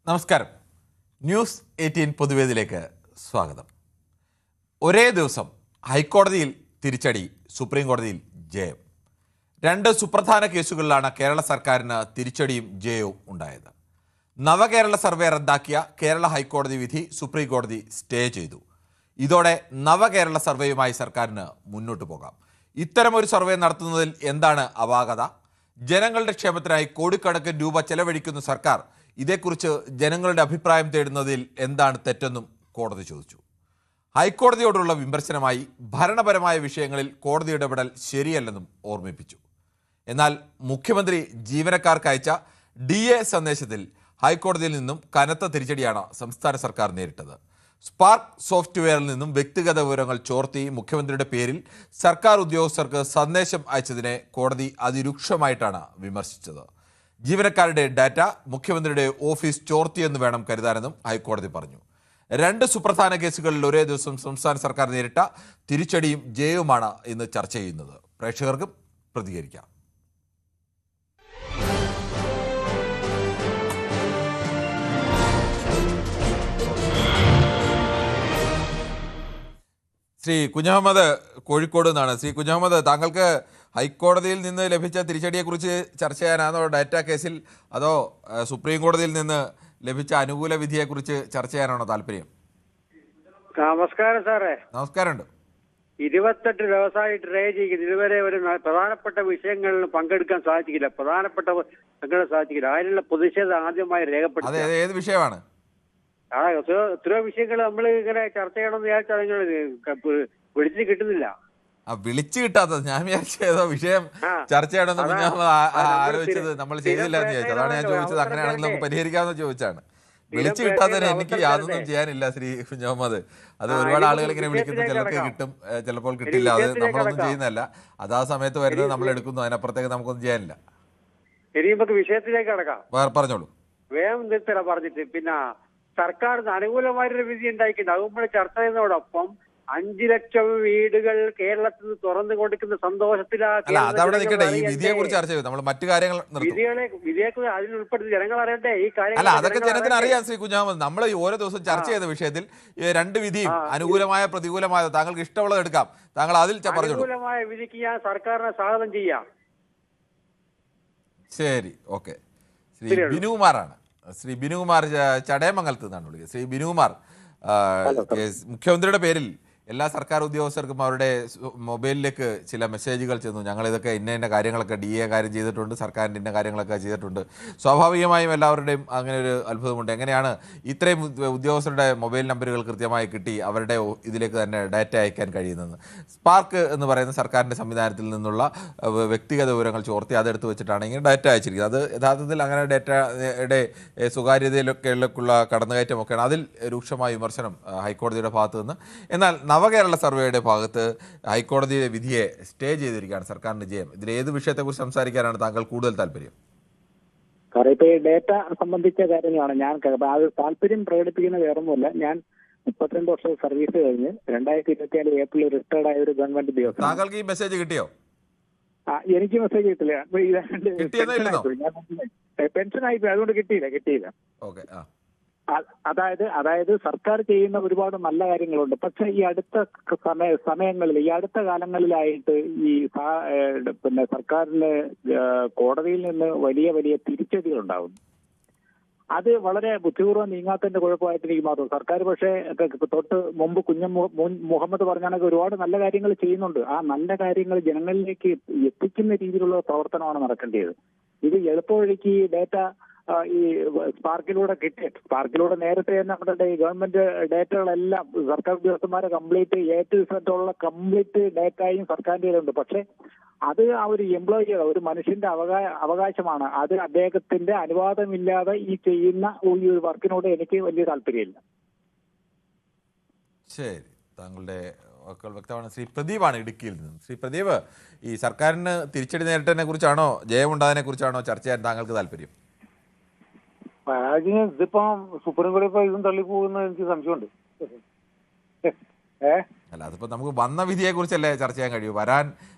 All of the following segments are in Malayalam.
നമസ്കാരം. ന്യൂസ് 18 പൊതുവേദിയിലേക്ക് സ്വാഗതം. ഒരേ ദിവസം ഹൈക്കോടതിയിൽ തിരിച്ചടി, സുപ്രീം കോടതിയിൽ ജയം. രണ്ട് സുപ്രധാന കേസുകളിലാണ് കേരള സർക്കാരിന് തിരിച്ചടിയും ജയവും ഉണ്ടായത്. നവകേരള സർവേ റദ്ദാക്കിയ കേരള ഹൈക്കോടതി വിധി സുപ്രീം കോടതി സ്റ്റേ ചെയ്തു. ഇതോടെ നവകേരള സർവേയുമായി സർക്കാരിന് മുന്നോട്ട് പോകാം. ഇത്തരമൊരു സർവേ നടത്തുന്നതിൽ എന്താണ് അപാകത? ജനങ്ങളുടെ ക്ഷേമത്തിനായി കോടിക്കണക്കിന് രൂപ ചെലവഴിക്കുന്ന സർക്കാർ ഇതേക്കുറിച്ച് ജനങ്ങളുടെ അഭിപ്രായം തേടുന്നതിൽ എന്താണ് തെറ്റെന്നും കോടതി ചോദിച്ചു. ഹൈക്കോടതിയോടുള്ള വിമർശനമായി ഭരണപരമായ വിഷയങ്ങളിൽ കോടതി ഇടപെടൽ ശരിയല്ലെന്നും ഓർമ്മിപ്പിച്ചു. എന്നാൽ മുഖ്യമന്ത്രി ജീവനക്കാർക്ക് അയച്ച DA സന്ദേശത്തിൽ ഹൈക്കോടതിയിൽ നിന്നും കനത്ത തിരിച്ചടിയാണ് സംസ്ഥാന സർക്കാർ നേരിട്ടത്. സ്പാർക്ക് സോഫ്റ്റ്വെയറിൽ നിന്നും വ്യക്തിഗത വിവരങ്ങൾ ചോർത്തി മുഖ്യമന്ത്രിയുടെ പേരിൽ സർക്കാർ ഉദ്യോഗസ്ഥർക്ക് സന്ദേശം അയച്ചതിനെ കോടതി അതിരൂക്ഷമായിട്ടാണ് വിമർശിച്ചത്. ജീവനക്കാരുടെ ഡാറ്റ മുഖ്യമന്ത്രിയുടെ ഓഫീസ് ചോർത്തിയെന്ന് വേണം കരുതാനെന്നും ഹൈക്കോടതി പറഞ്ഞു. രണ്ട് സുപ്രധാന കേസുകളിൽ ഒരേ ദിവസം സംസ്ഥാന സർക്കാർ നേരിട്ട തിരിച്ചടിയും ജയവുമാണ് ഇന്ന് ചർച്ച ചെയ്യുന്നത്. പ്രേക്ഷകർക്കും പ്രതികരിക്കാം. ശ്രീ കുഞ്ഞഹമ്മദ് കോഴിക്കോട് നിന്നാണ്. ശ്രീ കുഞ്ഞഹമ്മദ്, താങ്കൾക്ക് ഹൈക്കോടതിയിൽ നിന്ന് ലഭിച്ച തിരിച്ചടിയെക്കുറിച്ച് ചർച്ച ചെയ്യാനാണോ ഡാറ്റ കേസിൽ, അതോ സുപ്രീം കോടതിയിൽ നിന്ന് ലഭിച്ച അനുകൂല വിധിയെക്കുറിച്ച് ചർച്ച ചെയ്യാനാണോ താല്പര്യം? നമസ്കാരം സാറേ. നമസ്കാരമുണ്ട്. 28 ദിവസമായി ട്രൈ ചെയ്യുന്നത്. ഇതുവരെ ഒരു പ്രധാനപ്പെട്ട വിഷയങ്ങളിൽ പങ്കെടുക്കാൻ സാധിക്കില്ല. അതിനുള്ള പ്രതിഷേധം ആദ്യമായി രേഖപ്പെടുത്തി. ഏത് വിഷയമാണ്? എത്രയോ വിഷയങ്ങൾ നമ്മൾ ഇങ്ങനെ ചർച്ച ചെയ്യണമെന്ന് വിചാരിച്ചാൽ നിങ്ങൾ വിളിച്ചു കിട്ടുന്നില്ല. വിളിച്ചു കിട്ടാത്തത് ഞാൻ വിചാരിച്ച ഏതോ വിഷയം ചർച്ച ചെയ്യണമെന്ന് ഞാൻ ആലോചിച്ചത് നമ്മൾ ചെയ്തില്ല എന്ന് ചോദിച്ചത്. അതാണ് ഞാൻ ചോദിച്ചത്. അങ്ങനെയാണെങ്കിൽ നമുക്ക് പരിഹരിക്കാമെന്ന് ചോദിച്ചാണ്. വിളിച്ചു കിട്ടാത്തതിന് എനിക്ക് യാതൊന്നും ചെയ്യാനില്ല ശ്രീ കുഞ്ഞഹമ്മദ്. അത് ഒരുപാട് ആളുകൾ ഇങ്ങനെ വിളിക്കുന്നു, ചിലർക്ക് കിട്ടും, ചിലപ്പോൾ കിട്ടില്ല. അത് നമ്മളൊന്നും ചെയ്യുന്നതല്ല. അത് ആ സമയത്ത് വരുന്നത് നമ്മൾ എടുക്കുന്നു, അതിനപ്പുറത്തേക്ക് നമുക്കൊന്നും ചെയ്യാനില്ല. ഇനി നമുക്ക് വിഷയത്തിലേക്ക് കടക്കാം. പറഞ്ഞോളൂ. വേഗം നിർത്തല പറഞ്ഞിട്ട് പിന്നെ സർക്കാരിന് അനുകൂലമായൊരു വിധി ഉണ്ടായിട്ടുണ്ട്. അത് നമ്മൾ ചർച്ച ചെയ്യുന്നതോടൊപ്പം 5 ലക്ഷം വീടുകൾ കേരളത്തിൽ നിന്ന് തുറന്നു കൊടുക്കുന്ന സന്തോഷത്തിലാണ്. ഈ വിധിയെ കുറിച്ച് ചർച്ച ചെയ്തു. നമ്മൾ മറ്റു കാര്യങ്ങൾ വിധിയെക്കുറിച്ച് അതിലുൾപ്പെടുത്തി ജനങ്ങൾ അറിയട്ടെ ഈ കാര്യം. അല്ല, അതൊക്കെ ജനത്തിന് അറിയാം ശ്രീ കുഞ്ഞാമത്. നമ്മൾ ഈ ഓരോ ദിവസം ചർച്ച ചെയ്ത വിഷയത്തിൽ രണ്ട് വിധിയും അനുകൂലമായ പ്രതികൂലമായ താങ്കൾക്ക് ഇഷ്ടമുള്ളത് എടുക്കാം. താങ്കൾ അതിൽ പറഞ്ഞു. അനുകൂലമായ വിധിക്ക് ഞാൻ സർക്കാരിനെ സ്വാഗതം ചെയ്യാം. ശരി, ഓക്കെ. ശ്രീ ബിനുകുമാറാണ്. ശ്രീ ബിനുകുമാർ ചടയമംഗലത്ത് നിന്നാണ് വിളിക്കുന്നത്. ശ്രീ ബിനുകുമാർ, മുഖ്യമന്ത്രിയുടെ പേരിൽ എല്ലാ സർക്കാർ ഉദ്യോഗസ്ഥർക്കും അവരുടെ മൊബൈലിലേക്ക് ചില മെസ്സേജുകൾ ചെന്നു. ഞങ്ങളിതൊക്കെ ഇന്ന കാര്യങ്ങളൊക്കെ DA കാര്യം ചെയ്തിട്ടുണ്ട്, സർക്കാരിൻ്റെ ഇന്ന കാര്യങ്ങളൊക്കെ ചെയ്തിട്ടുണ്ട്. സ്വാഭാവികമായും എല്ലാവരുടെയും അങ്ങനെ ഒരു അത്ഭുതമുണ്ട്. എങ്ങനെയാണ് ഇത്രയും ഉദ്യോഗസ്ഥരുടെ മൊബൈൽ നമ്പറുകൾ കൃത്യമായി കിട്ടി അവരുടെ ഇതിലേക്ക് തന്നെ ഡാറ്റ അയക്കാൻ കഴിയുന്നത്? സ്പാർക്ക് എന്ന് പറയുന്ന സർക്കാരിൻ്റെ സംവിധാനത്തിൽ നിന്നുള്ള വ്യക്തിഗത വിവരങ്ങൾ ചോർത്തി അതെടുത്ത് വെച്ചിട്ടാണ് ഇങ്ങനെ ഡാറ്റ അയച്ചിരിക്കുന്നത്. അത് യഥാർത്ഥത്തിൽ അങ്ങനെ ഡാറ്റയുടെ സ്വകാര്യതയിലൊക്കെയുള്ള കടന്നുകയറ്റമൊക്കെയാണ്. അതിൽ രൂക്ഷമായ വിമർശനം ഹൈക്കോടതിയുടെ ഭാഗത്തു നിന്ന്. എന്നാൽ നവകേരള സർവേയുടെ ഭാഗത്ത് ഹൈക്കോടതിയുടെ വിധിയെ സ്റ്റേ ചെയ്തിരിക്കുകയാണ് സർക്കാരിന്റെ ജയം. ഇതിൽ ഏത് വിഷയത്തെക്കുറിച്ച് സംസാരിക്കാനാണ് താങ്കൾ കൂടുതൽ താല്പര്യം? ഇപ്പൊ ഈ ഡേറ്റ സംബന്ധിച്ച കാര്യങ്ങളാണ് ഞാൻ താല്പര്യം പ്രകടിപ്പിക്കുന്ന വേറൊന്നുമല്ല. ഞാൻ 32 വർഷം സർവീസ് കഴിഞ്ഞ് 2024 ഏപ്രിൽ റിട്ടയർഡ് ആയ ഒരു ഗവൺമെന്റ് ഉദ്യോഗസ്ഥൻ. താങ്കൾക്ക് ഈ മെസ്സേജ് കിട്ടിയോ? എനിക്ക് മെസ്സേജ് കിട്ടില്ല. പെൻഷൻ ആയിപ്പോയി, അതുകൊണ്ട് കിട്ടിയില്ല. അതായത് സർക്കാർ ചെയ്യുന്ന ഒരുപാട് നല്ല കാര്യങ്ങളുണ്ട്. പക്ഷെ ഈ അടുത്ത സമയങ്ങളിൽ, ഈ അടുത്ത കാലങ്ങളിലായിട്ട് ഈ സർക്കാരിന് കോടതിയിൽ നിന്ന് വലിയ വലിയ തിരിച്ചടികൾ ഉണ്ടാകുന്നു. അത് വളരെ ബുദ്ധിപൂർവ്വം നീങ്ങാത്തതിന്റെ കുഴപ്പമായിട്ട് എനിക്ക് മാത്രം. സർക്കാർ പക്ഷേ തൊട്ട് മുമ്പ് മുഹമ്മദ് പറഞ്ഞാണെങ്കിൽ ഒരുപാട് നല്ല കാര്യങ്ങൾ ചെയ്യുന്നുണ്ട്. ആ നല്ല കാര്യങ്ങൾ ജനങ്ങളിലേക്ക് എത്തിക്കുന്ന രീതിയിലുള്ള പ്രവർത്തനമാണ് നടക്കേണ്ടത്. ഇത് എളുപ്പവഴിക്ക് ഈ ഡേറ്റ ഈ സ്പാർക്കിലൂടെ നേരത്തെ നമ്മുടെ ഈ ഗവൺമെന്റ് ഡേറ്റകളെല്ലാം സർക്കാർ ഉദ്യോഗസ്ഥന്മാരെ കംപ്ലീറ്റ് ഡേറ്റയും സർക്കാരിന്റെ ഉണ്ട്. പക്ഷെ അത് ആ ഒരു എംപ്ലോയിയുടെ, ഒരു മനുഷ്യന്റെ അവകാശമാണ്. അത് അദ്ദേഹത്തിന്റെ അനുവാദമില്ലാതെ ഈ ചെയ്യുന്ന ഈ ഒരു വർക്കിനോട് എനിക്ക് വലിയ താല്പര്യമില്ല. ശരി, താങ്കളുടെ വാക്കുകൾ വ്യക്തമാണ്. ശ്രീ പ്രദീപാണ് ഇടുക്കിയിൽ നിന്ന്. ശ്രീ പ്രദീപ്, ഈ സർക്കാരിന് തിരിച്ചടി നേരിട്ടതിനെ കുറിച്ചാണോ ജയമുണ്ടായതിനെ കുറിച്ചാണോ ചർച്ച ചെയ്യാൻ താങ്കൾക്ക് താല്പര്യം? ഇതിപ്പം സുപ്രീം കോടതി ഇതും തള്ളിപ്പോകുന്ന എനിക്ക് സംശയമുണ്ട്. അല്ല, അതിപ്പോ നമുക്ക് വന്ന വിധിയെ കുറിച്ചല്ലേ ചർച്ച ചെയ്യാൻ കഴിയൂ. വരാൻ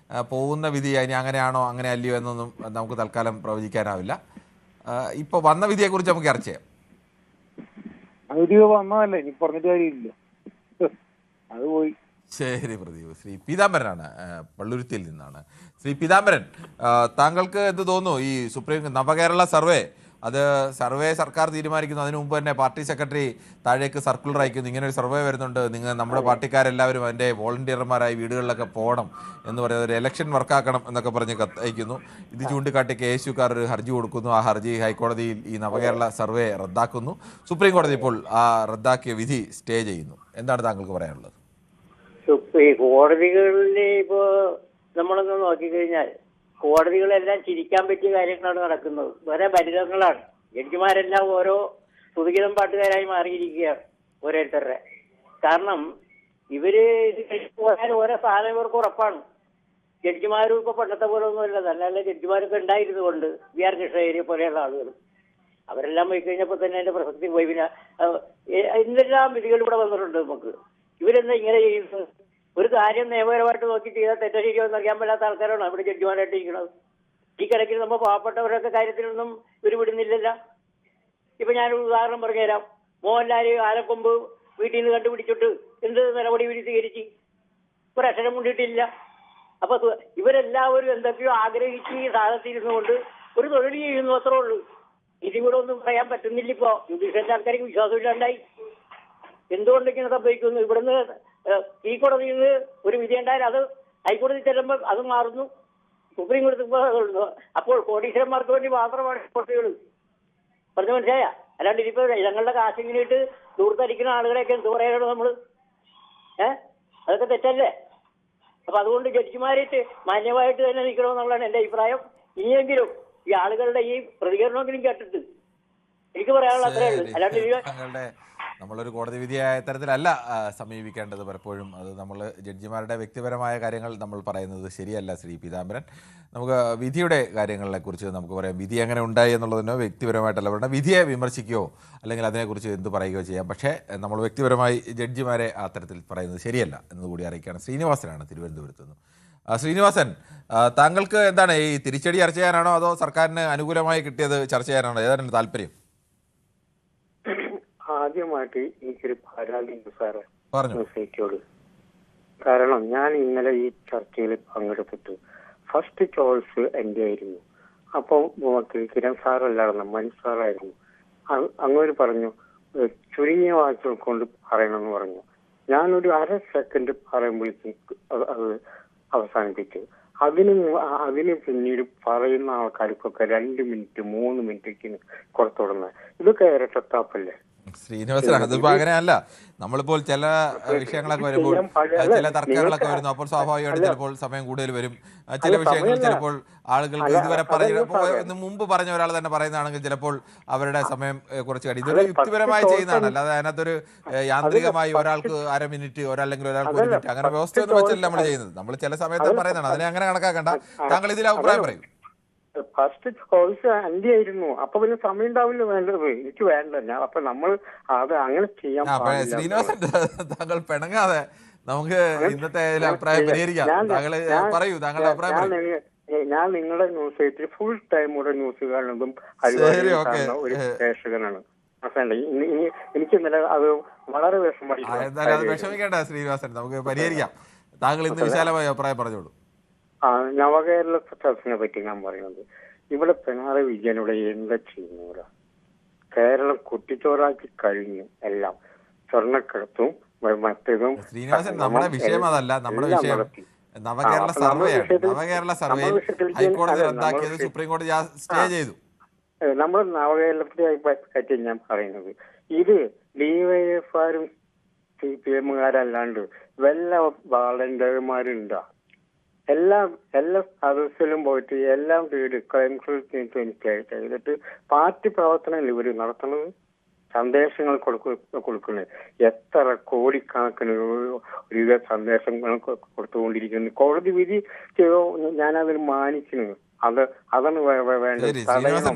പോകുന്ന വിധി ഇനി അങ്ങനെയാണോ അങ്ങനെ അല്ലയോ എന്നൊന്നും നമുക്ക് തൽക്കാലം പ്രവചിക്കാനാവില്ല. ഇപ്പോൾ വന്ന വിധിയെ കുറിച്ച് നമുക്ക് ചർച്ച ചെയ്യാം. ഔദ്യോഗിക വന്നതല്ലേ, ഇനി പറഞ്ഞിട്ട് കാര്യമില്ല, അത് പോയി. ശരി പ്രദീപ്. ശ്രീ പീതാംബരനാണ് പള്ളുരുത്തിയിൽ നിന്നാണ്. ശ്രീ പീതാംബരൻ, താങ്കൾക്ക് എന്ത് തോന്നുന്നു ഈ സുപ്രീം നവകേരള സർവേ? അത് സർവേ സർക്കാർ തീരുമാനിക്കുന്നു, അതിനു മുമ്പ് തന്നെ പാർട്ടി സെക്രട്ടറി താഴേക്ക് സർക്കുലർ അയക്കുന്നു, ഇങ്ങനെ ഒരു സർവേ വരുന്നുണ്ട്, നമ്മുടെ പാർട്ടിക്കാരെല്ലാവരും അതിൻ്റെ വോളണ്ടിയർമാരായി വീടുകളിലൊക്കെ പോകണം എന്ന് പറയുന്നത്, ഒരു ഇലക്ഷൻ വർക്കാക്കണം എന്നൊക്കെ പറഞ്ഞ് കത്തയക്കുന്നു. ഇത് ചൂണ്ടിക്കാട്ടി KSUക്കാർ ഒരു ഹർജി കൊടുക്കുന്നു. ആ ഹർജി ഹൈക്കോടതിയിൽ ഈ നവകേരള സർവേ റദ്ദാക്കുന്നു. സുപ്രീം കോടതി ഇപ്പോൾ ആ റദ്ദാക്കിയ വിധി സ്റ്റേ ചെയ്യുന്നു. എന്താണ് താങ്കൾക്ക് പറയാനുള്ളത്? കോടതികളിൽ ഇപ്പോ നമ്മളൊന്ന് നോക്കിക്കഴിഞ്ഞാൽ കോടതികളെല്ലാം ചിരിക്കാൻ പറ്റിയ കാര്യങ്ങളാണ് നടക്കുന്നത്. വേറെ ബലിതങ്ങളാണ്. ജഡ്ജിമാരെല്ലാം ഓരോ സുതികിതം പാട്ടുകാരായി മാറിയിരിക്കുകയാണ് ഓരോരുത്തരുടെ. കാരണം ഇവര് പോയാൽ ഓരോ സാധനം ഇവർക്ക് ഉറപ്പാണ്. ജഡ്ജിമാരും ഇപ്പൊ പണ്ടത്തെ പോലെ ഒന്നുമല്ല. നല്ല നല്ല ജഡ്ജിമാരൊക്കെ ഉണ്ടായിരുന്നു കൊണ്ട് VR കൃഷ്ണയ്യരെ പോലെയുള്ള ആളുകൾ അവരെല്ലാം പോയി കഴിഞ്ഞപ്പോൾ തന്നെ അതിന്റെ പ്രസക്തി പോയി. പിന്നെ എന്തെല്ലാം വിധികൾ ഇവിടെ വന്നിട്ടുണ്ട് നമുക്ക്. ഇവരെന്താ ഇങ്ങനെ ചെയ്യുന്നത്? ഒരു കാര്യം നിയമപരമായിട്ട് നോക്കി ചെയ്താൽ തെറ്റ ശരിയോ എന്നറിയാൻ പറ്റാത്ത ആൾക്കാരാണ് അവിടെ ജഡ്ജിമാരായിട്ട് ഇരിക്കുന്നത്. ഈ കിടക്കിൽ നമ്മൾ പാവപ്പെട്ടവരൊക്കെ കാര്യത്തിലൊന്നും ഇവർ വിടുന്നില്ലല്ലോ. ഇപ്പൊ ഞാനൊരു ഉദാഹരണം പറഞ്ഞുതരാം. മോഹൻലാല് ആലക്കൊമ്പ് വീട്ടിൽ നിന്ന് കണ്ടുപിടിച്ചിട്ട് എന്ത് നടപടി ഇവർ സ്വീകരിച്ച് ഒരു അക്ഷരം കൊണ്ടിട്ടില്ല. അപ്പൊ ഇവരെല്ലാവരും എന്തൊക്കെയോ ആഗ്രഹിച്ച് ഈ സാധനത്തിരുന്നു കൊണ്ട് ഒരു തൊഴിൽ ചെയ്യുന്നു, അത്രേ ഉള്ളൂ. ഇതിവിടെ ഒന്നും പറയാൻ പറ്റുന്നില്ല. ഇപ്പോ ജുഡീഷ്യൽ ആൾക്കാർക്ക് വിശ്വാസമില്ലാണ്ടായി. എന്തുകൊണ്ട് ഇങ്ങനെ സംഭവിക്കുന്നു? ഇവിടുന്ന് ഈ കോടതിയിൽ നിന്ന് ഒരു വിധി ഉണ്ടായാൽ അത് ഹൈക്കോടതി ചെല്ലുമ്പോൾ അത് മാറുന്നു, സുപ്രീം കോടതി അതുള്ളൂ. അപ്പോൾ കോടീശ്വരന്മാർക്ക് വേണ്ടി മാത്രമാണ് കോടതികൾ. പറഞ്ഞു മനസ്സിലായ? അല്ലാണ്ട് ഇനിയിപ്പോ ഞങ്ങളുടെ കാശിങ്ങിനിട്ട് ദൂർത്തടിക്കുന്ന ആളുകളെയൊക്കെ എന്ത് പറയാനാണ് നമ്മള്? അതൊക്കെ തെറ്റല്ലേ? അപ്പൊ അതുകൊണ്ട് ജഡ്ജിമാരായിട്ട് മാന്യമായിട്ട് തന്നെ നിൽക്കണമെന്നുള്ളതാണ് എന്റെ അഭിപ്രായം. ഇനിയെങ്കിലും ഈ ആളുകളുടെ ഈ പ്രതികരണമെങ്കിലും കേട്ടിട്ട് എനിക്ക് പറയാനുള്ള അത്രേ ഉള്ളൂ. അല്ലാണ്ട് നമ്മളൊരു കോടതി വിധിയായ തരത്തിലല്ല സമീപിക്കേണ്ടത് പലപ്പോഴും. അത് നമ്മൾ ജഡ്ജിമാരുടെ വ്യക്തിപരമായ കാര്യങ്ങൾ നമ്മൾ പറയുന്നത് ശരിയല്ല. ശ്രീ പീതാംബരൻ, നമുക്ക് വിധിയുടെ കാര്യങ്ങളെക്കുറിച്ച് നമുക്ക് പറയാം. വിധി എങ്ങനെ ഉണ്ടായി എന്നുള്ളതിനോ വ്യക്തിപരമായിട്ടല്ല പറയണം. വിധിയെ വിമർശിക്കുകയോ അല്ലെങ്കിൽ അതിനെക്കുറിച്ച് എന്ത് പറയുകയോ ചെയ്യാം. പക്ഷേ നമ്മൾ വ്യക്തിപരമായി ജഡ്ജിമാരെ ആ തരത്തിൽ പറയുന്നത് ശരിയല്ല എന്നതുകൂടി അറിയിക്കുകയാണ്. ശ്രീനിവാസനാണ് തിരുവനന്തപുരത്ത് നിന്ന്. ശ്രീനിവാസൻ, താങ്കൾക്ക് എന്താണ് ഈ തിരിച്ചടി ചർച്ച ചെയ്യാനാണോ അതോ സർക്കാരിന് അനുകൂലമായി കിട്ടിയത് ചർച്ച ചെയ്യാനാണോ? ഏതാണ് താല്പര്യം? ആദ്യമായിട്ട് എനിക്കൊരു പരാതി ഉണ്ട് സാറേ പറഞ്ഞു. കാരണം ഞാൻ ഇന്നലെ ഈ ചർച്ചയിൽ പങ്കെടുത്തിട്ട് ഫസ്റ്റ് ചോയ്സ് എന്റെ ആയിരുന്നു. അപ്പൊ കിരൺ സാറല്ലായിരുന്നു, മനു സാറായിരുന്നു. അങ്ങോട്ട് പറഞ്ഞു ചുരുങ്ങിയ വാക്കുകൾ കൊണ്ട് പറയണമെന്ന് പറഞ്ഞു. ഞാനൊരു 1/2 സെക്കൻഡ് പറയുമ്പോഴേക്കും അത് അവസാനിപ്പിച്ചു. അതിന് പിന്നീട് പറയുന്ന ആൾക്കാർക്കൊക്കെ 2 മിനിറ്റ് 3 മിനിറ്റ് കൊടുത്തുടങ്ങുന്നത്. ഇതൊക്കെ ഇരട്ടത്താപ്പല്ലേ? ശ്രീനിവാസൻ, അതിപ്പോ അങ്ങനെയല്ല. നമ്മളിപ്പോൾ ചില വിഷയങ്ങളൊക്കെ വരുമ്പോൾ ചില തർക്കങ്ങളൊക്കെ വരുന്നു. അപ്പോൾ സ്വാഭാവികമായിട്ട് ചിലപ്പോൾ സമയം കൂടുതൽ വരും. ചില വിഷയങ്ങൾ ചിലപ്പോൾ ആളുകൾക്ക് ഇതുവരെ മുമ്പ് പറഞ്ഞ ഒരാൾ തന്നെ പറയുന്നതാണെങ്കിൽ ചിലപ്പോൾ അവരുടെ സമയം കുറച്ച് കഴിയും. ഇതൊരു യുക്തിപരമായി ചെയ്യുന്നതാണ്, അല്ലാതെ അതിനകത്തൊരു യാന്ത്രികമായി ഒരാൾക്ക് 1/2 മിനിറ്റ് ഒരല്ലെങ്കിൽ ഒരാൾക്ക് 1 മിനിറ്റ് അങ്ങനെ വ്യവസ്ഥയൊന്നും വെച്ചല്ല നമ്മൾ ചെയ്യുന്നത്. നമ്മൾ ചില സമയത്ത് പറയുന്നതാണ്, അതിനെ അങ്ങനെ കണക്കാക്കണ്ട. താങ്കൾ ഇതിൽ അഭിപ്രായം പറയും. ഫസ്റ്റ് ചോയ്സ് എന്റെ ആയിരുന്നു. അപ്പൊ പിന്നെ സമയം ഉണ്ടാവില്ല വേണ്ടത്, എനിക്ക് വേണ്ട. ഞാൻ അപ്പൊ നമ്മൾ അത് അങ്ങനെ ചെയ്യാൻ പാടില്ല. ശ്രീനിവാസൻ, താങ്കൾ പിണങ്ങാതെ നമുക്ക് ഇന്നത്തെ അഭിപ്രായം പരിഹരിക്കാം. താങ്കൾ പറയൂ, താങ്കളുടെ അഭിപ്രായം പറയൂ. ഞാൻ നിങ്ങളുടെ ന്യൂസ് സൈറ്റിൽ ഫുൾ ടൈം കൂടെ ന്യൂസ് കാണുന്നതും ഒരു പ്രേക്ഷകനാണ്. എനിക്ക് ഇന്നലെ അത് വളരെ വിഷമമായി. വിഷമിക്കേണ്ട ശ്രീനിവാസൻ, നമുക്ക് പരിഹരിക്കാം. താങ്കൾ ഇന്ന് വിശാലമായ അഭിപ്രായം പറഞ്ഞോളൂ. നവകേരള സദസ്സിനെ പറ്റി ഞാൻ പറയുന്നത്, ഇവിടെ പിണറായി വിജയൻ ഇവിടെ എന്താ ചെയ്യുന്നില്ല? കേരളം കുട്ടിച്ചോറാക്കി കഴിഞ്ഞു. എല്ലാം സ്വർണ്ണക്കടത്തും മറ്റേതും. ശ്രീനിവാസൻ, നമ്മുടെ വിഷയം അതല്ല. നമ്മുടെ വിഷയം നവകേരള സർവേയാണ്. നവകേരള സർവേയിൽ ഹൈക്കോടതി റദ്ദാക്കിയത് സുപ്രീം കോടതി സ്റ്റേ ചെയ്തു. നമ്മൾ നവകേരളത്തെ പറ്റി ഞാൻ പറയുന്നത്, ഇത് ഡിവൈഎഫ്ആരും CPM-കാരല്ലാണ്ട് വല്ല വാളണ്ടിയർമാരുണ്ടോ? എല്ലാ സദസ്സിലും പോയിട്ട് എല്ലാം ക്രൈം ചെയ്തിട്ട് പാർട്ടി പ്രവർത്തനം ഇവർ നടത്തുന്നത്, സന്ദേശങ്ങൾ കൊടുക്കുന്നത്. എത്ര കോടിക്കണക്കിന് രൂപ സന്ദേശങ്ങൾ കൊടുത്തുകൊണ്ടിരിക്കുന്നു. കോടതി വിധി ഞാനതിന് മാനിക്കുന്നത്. അതാണ് വേണ്ടത്.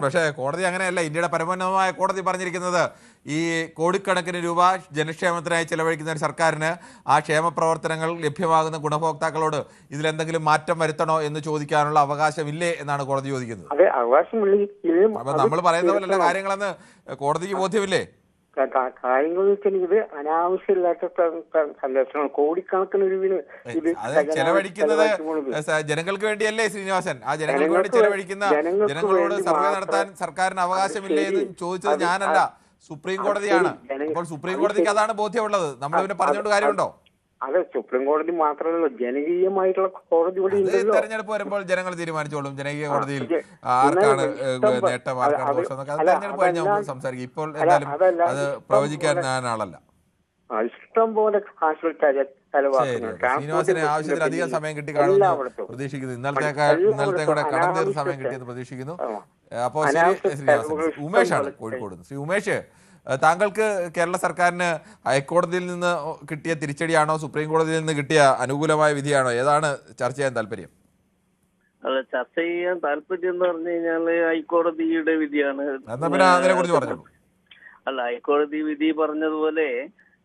പക്ഷേ കോടതി അങ്ങനെയല്ല. ഇന്ത്യയുടെ പരമോന്നതമായ കോടതി പറഞ്ഞിരിക്കുന്നത് ഈ കോടിക്കണക്കിന് രൂപ ജനക്ഷേമത്തിനായി ചെലവഴിക്കുന്ന ഒരു സർക്കാരിന് ആ ക്ഷേമ പ്രവർത്തനങ്ങൾ ലഭ്യമാകുന്ന ഗുണഭോക്താക്കളോട് ഇതിലെന്തെങ്കിലും മാറ്റം വരുത്തണോ എന്ന് ചോദിക്കാനുള്ള അവകാശമില്ലേ എന്നാണ് കോടതി ചോദിക്കുന്നത്. അതെ, അവകാശമില്ല. അപ്പൊ നമ്മൾ പറയുന്ന പോലെയല്ല കാര്യങ്ങളെന്ന് കോടതിക്ക് ബോധ്യമില്ലേ? കാര്യങ്ങൾ വെച്ചാൽ ഇത് അനാവശ്യമില്ലാത്ത സന്ദേശങ്ങൾ കോടിക്കണക്കിന് രൂപ ഇത് അത് ചെലവഴിക്കുന്നത് ജനങ്ങൾക്ക് വേണ്ടിയല്ലേ ശ്രീനിവാസൻ? ആ ജനങ്ങൾക്ക് വേണ്ടി ചെലവഴിക്കുന്ന ജനങ്ങളോട് സർവേ നടത്താൻ സർക്കാരിന് അവകാശമില്ലേ എന്ന് ചോദിച്ചത് ഞാനല്ല, സുപ്രീം കോടതിയാണ്. അപ്പോൾ സുപ്രീം കോടതിക്ക് അതാണ് ബോധ്യമുള്ളത്. നമ്മൾ ഇവനെ പറഞ്ഞുകൊണ്ട് കാര്യമുണ്ടോ? അതെ, സുപ്രീം കോടതി മാത്രമല്ല, ജനകീയമായിട്ടുള്ള കോടതി കൂടി ഉണ്ടല്ലോ. തെരഞ്ഞെടുപ്പ് വരുമ്പോൾ ജനങ്ങൾ തീരുമാനിച്ചോളും ജനകീയ കോടതിയിൽ ആർക്കാണ് നേട്ടം, ആർക്കാണ് ദോഷം എന്നൊക്കെ. അത് തെരഞ്ഞെടുപ്പ് കഴിഞ്ഞ് നമുക്ക് സംസാരിക്കും. ഇപ്പോൾ എന്തായാലും അത് പ്രവചിക്കാൻ ഞാൻ ആളല്ല. ഇഷ്ടം പോലെ കാശുകൾ ശ്രീനിവാസന് ആവശ്യത്തിലധികം സമയം കിട്ടി കാണുമെന്ന് പ്രതീക്ഷിക്കുന്നു. ഇന്നലത്തെ കൂടെ കടന്നു സമയം കിട്ടിയെന്ന് പ്രതീക്ഷിക്കുന്നു. അപ്പോൾ ശരി ശ്രീനിവാസൻ. ഉമേഷാണ് കോഴിക്കോട്. ശ്രീ ഉമേഷ്, താങ്കൾക്ക് കേരള സർക്കാരിന് ഹൈക്കോടതിയിൽ നിന്ന് കിട്ടിയ തിരിച്ചടിയാണോ സുപ്രീം കോടതിയിൽ നിന്ന് കിട്ടിയ അനുകൂലമായ വിധിയാണോ, ഏതാണ് ചർച്ച ചെയ്യാൻ താല്പര്യം? അല്ല, ചർച്ച ചെയ്യാൻ താല്പര്യം എന്ന് പറഞ്ഞു കഴിഞ്ഞാല് ഹൈക്കോടതിയുടെ വിധിയാണ്. അതിനെ കുറിച്ച് പറഞ്ഞു. അല്ല, ഹൈക്കോടതി വിധി പറഞ്ഞതുപോലെ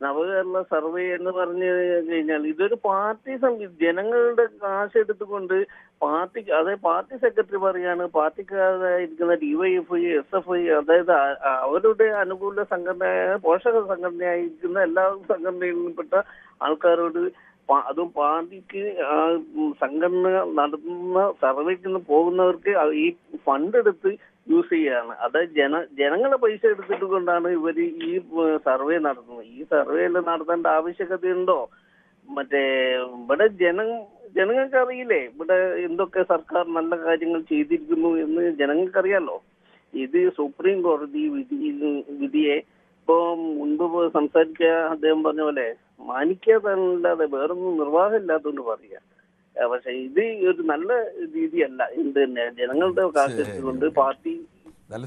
നവകേരള സർവേ എന്ന് പറഞ്ഞു കഴിഞ്ഞാൽ ഇതൊരു പാർട്ടി ജനങ്ങളുടെ കാശ് എടുത്തുകൊണ്ട് പാർട്ടി സെക്രട്ടറി പറയാണ് പാർട്ടിക്കാരായിരിക്കുന്ന DYFI, SFI, അതായത് അവരുടെ അനുകൂല സംഘടനയായ പോഷക സംഘടനയായിരിക്കുന്ന എല്ലാ സംഘടനയിൽപ്പെട്ട ആൾക്കാരോട്, അതും പാർട്ടിക്ക് സംഘടന നടത്തുന്ന സർവേക്ക് പോകുന്നവർക്ക് ഈ ഫണ്ട് എടുത്ത് യൂസ് ചെയ്യാണ്. അതായത് ജനങ്ങളെ പൈസ എടുത്തിട്ട് കൊണ്ടാണ് ഇവര് ഈ സർവേ നടത്തുന്നത്. ഈ സർവേയിൽ നടത്തേണ്ട ആവശ്യകതയുണ്ടോ? മറ്റേ ഇവിടെ ജനങ്ങൾക്ക് അറിയില്ലേ ഇവിടെ എന്തൊക്കെ സർക്കാർ നല്ല കാര്യങ്ങൾ ചെയ്തിരിക്കുന്നു എന്ന് ജനങ്ങൾക്കറിയാലോ. ഇത് സുപ്രീം കോടതി വിധിയെ ഇപ്പൊ മുൻപ് സംസാരിച്ച അദ്ദേഹം പറഞ്ഞ പോലെ മാനിക്കാതല്ലാതെ വേറൊന്നും നിർവാഹമില്ലാത്തതുകൊണ്ട് പറയാ. പക്ഷെ ഇത് ഒരു നല്ല രീതിയല്ല. എന്ത് തന്നെ ജനങ്ങളുടെ കാശെടുത്തുകൊണ്ട് പാർട്ടി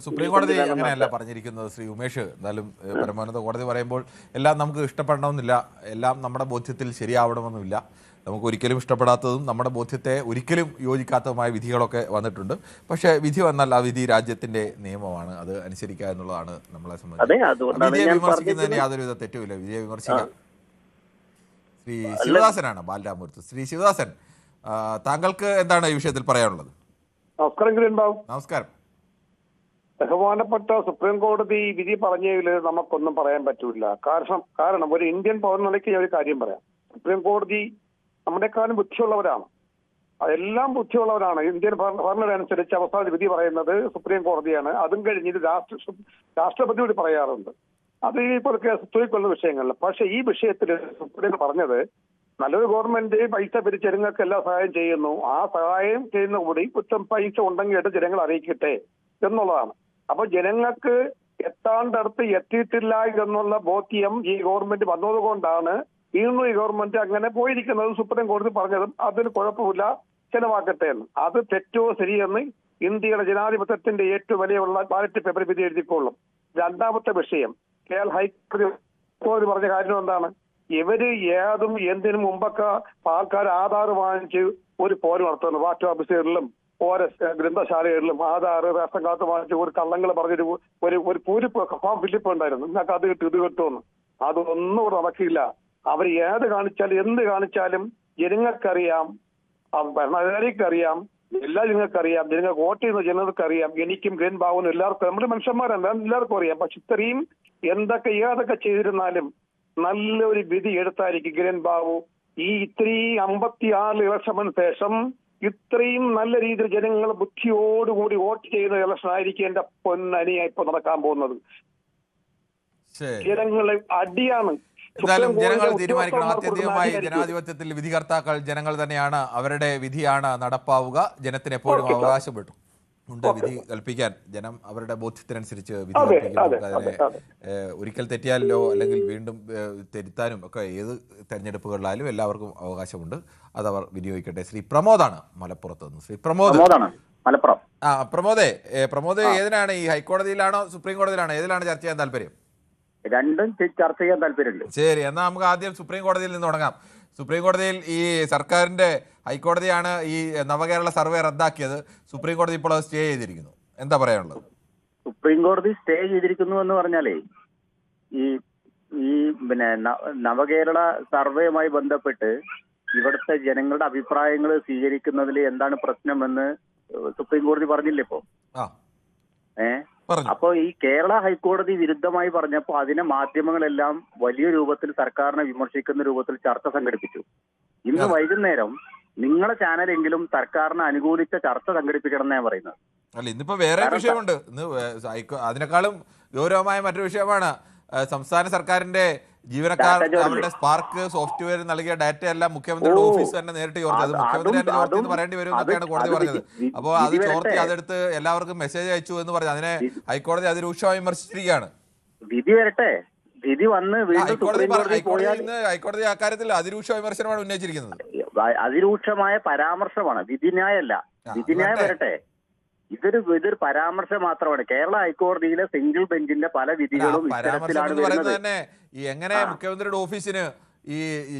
സുപ്രീം കോടതി അങ്ങനെയല്ല പറഞ്ഞിരിക്കുന്നത് ശ്രീ ഉമേഷ്. എന്നാലും പരമോന്നത കോടതി പറയുമ്പോൾ എല്ലാം നമുക്ക് ഇഷ്ടപ്പെടണമെന്നില്ല, എല്ലാം നമ്മുടെ ബോധ്യത്തിൽ ശരിയാവണമെന്നില്ല. നമുക്ക് ഒരിക്കലും ഇഷ്ടപ്പെടാത്തതും നമ്മുടെ ബോധ്യത്തെ ഒരിക്കലും യോജിക്കാത്തതുമായ വിധികളൊക്കെ വന്നിട്ടുണ്ട്. പക്ഷേ വിധി വന്നാൽ ആ വിധി രാജ്യത്തിന്റെ നിയമമാണ്, അത് അനുസരിക്കുക എന്നുള്ളതാണ് നമ്മളെ സംബന്ധിച്ച്. വിധിയെ വിമർശിക്കുന്നതിന് യാതൊരുവിധ തെറ്റുമില്ല, വിധിയെ വിമർശിക്കാം. ശ്രീ ശിവദാസനാണ് ബാലരാമപുരത്ത്. ശ്രീ ശിവദാസൻ, താങ്കൾക്ക് എന്താണ് ഈ വിഷയത്തിൽ പറയാനുള്ളത്? നമസ്കാരം. ബഹുമാനപ്പെട്ട സുപ്രീം കോടതി വിധി പറഞ്ഞതിൽ നമുക്കൊന്നും പറയാൻ പറ്റൂല. കാരണം ഒരു ഇന്ത്യൻ പൗരനിലയ്ക്ക് ഞാൻ ഒരു കാര്യം പറയാം. സുപ്രീം കോടതി നമ്മളെക്കാളും ബുദ്ധിയുള്ളവരാണ്, അതെല്ലാം ബുദ്ധിയുള്ളവരാണ്. ഇന്ത്യൻ ഭരണഘടന അനുസരിച്ച് അവസാന വിധി പറയുന്നത് സുപ്രീം കോടതിയാണ്. അതും കഴിഞ്ഞ് രാഷ്ട്രപതിയോട് പറയാറുണ്ട്. അത് ഇപ്പോൾ കേസുകൊള്ളുന്ന വിഷയങ്ങളിൽ. പക്ഷെ ഈ വിഷയത്തിൽ സുപ്രീം പറഞ്ഞത് നല്ലൊരു ഗവൺമെന്റ് പൈസ പിരിച്ച് ജനങ്ങൾക്ക് എല്ലാ സഹായം ചെയ്യുന്നു, ആ സഹായം ചെയ്യുന്ന കൂടി കുറ്റം പൈസ ഉണ്ടെങ്കിൽ ജനങ്ങൾ അറിയിക്കട്ടെ എന്നുള്ളതാണ്. അപ്പൊ ജനങ്ങൾക്ക് എത്താണ്ടടുത്ത് എത്തിയിട്ടില്ല എന്നുള്ള ബോധ്യം ഈ ഗവൺമെന്റ് വന്നതുകൊണ്ടാണ് വീണ്ടും ഈ ഗവൺമെന്റ് അങ്ങനെ പോയിരിക്കുന്നത്. സുപ്രീം കോടതി പറഞ്ഞതും അതിന് കുഴപ്പമില്ല, ചെലവാക്കട്ടെ എന്ന്. അത് തെറ്റോ ശരിയെന്ന് ഇന്ത്യയുടെ ജനാധിപത്യത്തിന്റെ ഏറ്റവും വലിയുള്ള ബാലറ്റ് പേപ്പർ വിധി എഴുതിക്കൊള്ളും. രണ്ടാമത്തെ വിഷയം, കേരള ഹൈക്കോടതി പറഞ്ഞ കാര്യം എന്താണ്? ഇവര് ഏതും എന്തിനും മുമ്പൊക്കെ ആൾക്കാർ ആധാർ വാങ്ങിച്ച് ഒരു പോര് നടത്തുന്നു. വാറ്റ് ഓഫീസുകളിലും ഓരോ ഗ്രന്ഥശാലകളിലും ആധാർ റേഷൻ കാർഡ് വാങ്ങിച്ച് ഒരു കള്ളങ്ങൾ പറഞ്ഞൊരു ഒരു ഫോം ഫില്ലിപ്പ് ഉണ്ടായിരുന്നു. നിങ്ങൾക്ക് അത് കിട്ടും ഇത് കിട്ടുമെന്ന്. അതൊന്നും ഇവിടെ നടക്കില്ല. അവർ ഏത് കാണിച്ചാലും എന്ത് കാണിച്ചാലും ജനങ്ങൾക്കറിയാം, ഭരണാധികാരിക്കറിയാം, എല്ലാ ജനങ്ങൾക്കറിയാം, ജനങ്ങൾക്ക് വോട്ട് ചെയ്യുന്ന ജനങ്ങൾക്കറിയാം. എനിക്കും ഗ്രൻ ബാബുവിനും എല്ലാവർക്കും, നമ്മുടെ മനുഷ്യന്മാരല്ല, എല്ലാവർക്കും അറിയാം. പക്ഷെ ഇത്രയും ഏതൊക്കെ ചെയ്തിരുന്നാലും നല്ലൊരു വിധി എടുത്തായിരിക്കും ഗ്രൻ ബാബു ഈ ഇത്രയും 56 ഇലക്ഷന് ശേഷം ഇത്രയും നല്ല രീതിയിൽ ജനങ്ങൾ ബുദ്ധിയോടുകൂടി വോട്ട് ചെയ്യുന്ന ഇലക്ഷൻ ആയിരിക്കും എന്റെ പൊന്നനിയായി ഇപ്പൊ നടക്കാൻ പോകുന്നത്. ജനങ്ങളെ അടിയാണ്. എന്തായാലും ജനങ്ങൾ തീരുമാനിക്കണം. ആത്യന്തികമായി ജനാധിപത്യത്തിൽ വിധികർത്താക്കൾ ജനങ്ങൾ തന്നെയാണ്. അവരുടെ വിധിയാണ് നടപ്പാവുക. ജനത്തിന് എപ്പോഴും അവകാശപ്പെട്ടു ഉണ്ട് വിധി കൽപ്പിക്കാൻ. ജനം അവരുടെ ബോധ്യത്തിനനുസരിച്ച് വിധി കൽപ്പിക്കും. അതിനെ ഒരിക്കൽ തെറ്റിയാലോ അല്ലെങ്കിൽ വീണ്ടും തിരുത്താനും ഒക്കെ ഏത് തെരഞ്ഞെടുപ്പുകളിലായാലും എല്ലാവർക്കും അവകാശമുണ്ട്. അതവർ വിനിയോഗിക്കട്ടെ. ശ്രീ പ്രമോദാണ് മലപ്പുറത്ത് നിന്ന്. ശ്രീ മലപ്പുറം. പ്രമോദ് ഏതിനാണ്, ഈ ഹൈക്കോടതിയിലാണോ സുപ്രീം കോടതിയിലാണോ, ഏതിലാണ് ചർച്ച ചെയ്യാൻ താല്പര്യം? രണ്ടും ചർച്ച ചെയ്യാൻ താല്പര്യമുണ്ട്. ശരി, എന്നാൽ നമുക്ക് ആദ്യം സുപ്രീം കോടതിയിൽ നിന്ന് തുടങ്ങാം. സുപ്രീം കോടതിയിൽ ഈ സർക്കാരിന്റെ ഹൈക്കോടതിയാണ് ഈ നവകേരള സർവേ റദ്ദാക്കിയത്. സുപ്രീം കോടതി ഇപ്പോൾ അത് സ്റ്റേ ചെയ്തിരിക്കുന്നു. എന്താ പറയാനുള്ളത്? സുപ്രീം കോടതി സ്റ്റേ ചെയ്തിരിക്കുന്നു എന്ന് പറഞ്ഞാലേ ഈ പിന്നെ നവകേരള സർവേയുമായി ബന്ധപ്പെട്ട് ഇവിടുത്തെ ജനങ്ങളുടെ അഭിപ്രായങ്ങൾ സ്വീകരിക്കുന്നതിൽ എന്താണ് പ്രശ്നമെന്ന് സുപ്രീം കോടതി പറഞ്ഞില്ലേ ഇപ്പോ? അപ്പൊ ഈ കേരള ഹൈക്കോടതി വിരുദ്ധമായി പറഞ്ഞപ്പോൾ അതിനെ മാധ്യമങ്ങളെല്ലാം വലിയ രൂപത്തിൽ സർക്കാരിനെ വിമർശിക്കുന്ന രൂപത്തിൽ ചർച്ച സംഘടിപ്പിച്ചു. ഇന്ന് വൈകുന്നേരം നിങ്ങളെ ചാനലെങ്കിലും സർക്കാരിനെ അനുകൂലിച്ച ചർച്ച സംഘടിപ്പിക്കണം എന്നാണ് പറയുന്നത്. അല്ല, ഇന്നിപ്പോ വേറെ വിഷയമുണ്ട്. ഇന്ന് അതിനേക്കാളും ഗൗരവമായ മറ്റൊരു വിഷയമാണ് സംസ്ഥാന സർക്കാരിന്റെ ജീവനക്കാർ അവരുടെ സ്പാർക്ക് സോഫ്റ്റ്വെയർ നൽകിയ ഡാറ്റ എല്ലാം മുഖ്യമന്ത്രിയുടെ ഓഫീസ് തന്നെ നേരിട്ട് ചോർത്തി. അത് മുഖ്യമന്ത്രി തന്നെ ചോർത്തി എന്ന് പറയേണ്ടി വരും എന്നൊക്കെയാണ് കോടതി പറഞ്ഞത്. അപ്പോൾ അത് ചോർത്തി അതെടുത്ത് എല്ലാവർക്കും മെസ്സേജ് അയച്ചു എന്ന് പറഞ്ഞു. അതിനെ ഹൈക്കോടതി അതിരൂക്ഷമായി വിമർശിച്ചിരിക്കുകയാണ്. വിധി വരട്ടെ, വിധി വന്ന് ഹൈക്കോടതി അക്കാര്യത്തിൽ അതിരൂക്ഷ വിമർശനമാണ് ഉന്നയിച്ചിരിക്കുന്നത്. അതിരൂക്ഷമായ പരാമർശമാണ്, വിധിന്യായമല്ല. വിധിന്യായം വരട്ടെ. ഇതൊരു പരാമർശം മാത്രമാണ്. കേരള ഹൈക്കോടതിയിലെ സിംഗിൾ ബെഞ്ചിന്റെ പല വിധികളും തന്നെ എങ്ങനെ മുഖ്യമന്ത്രിയുടെ ഓഫീസിന് ഈ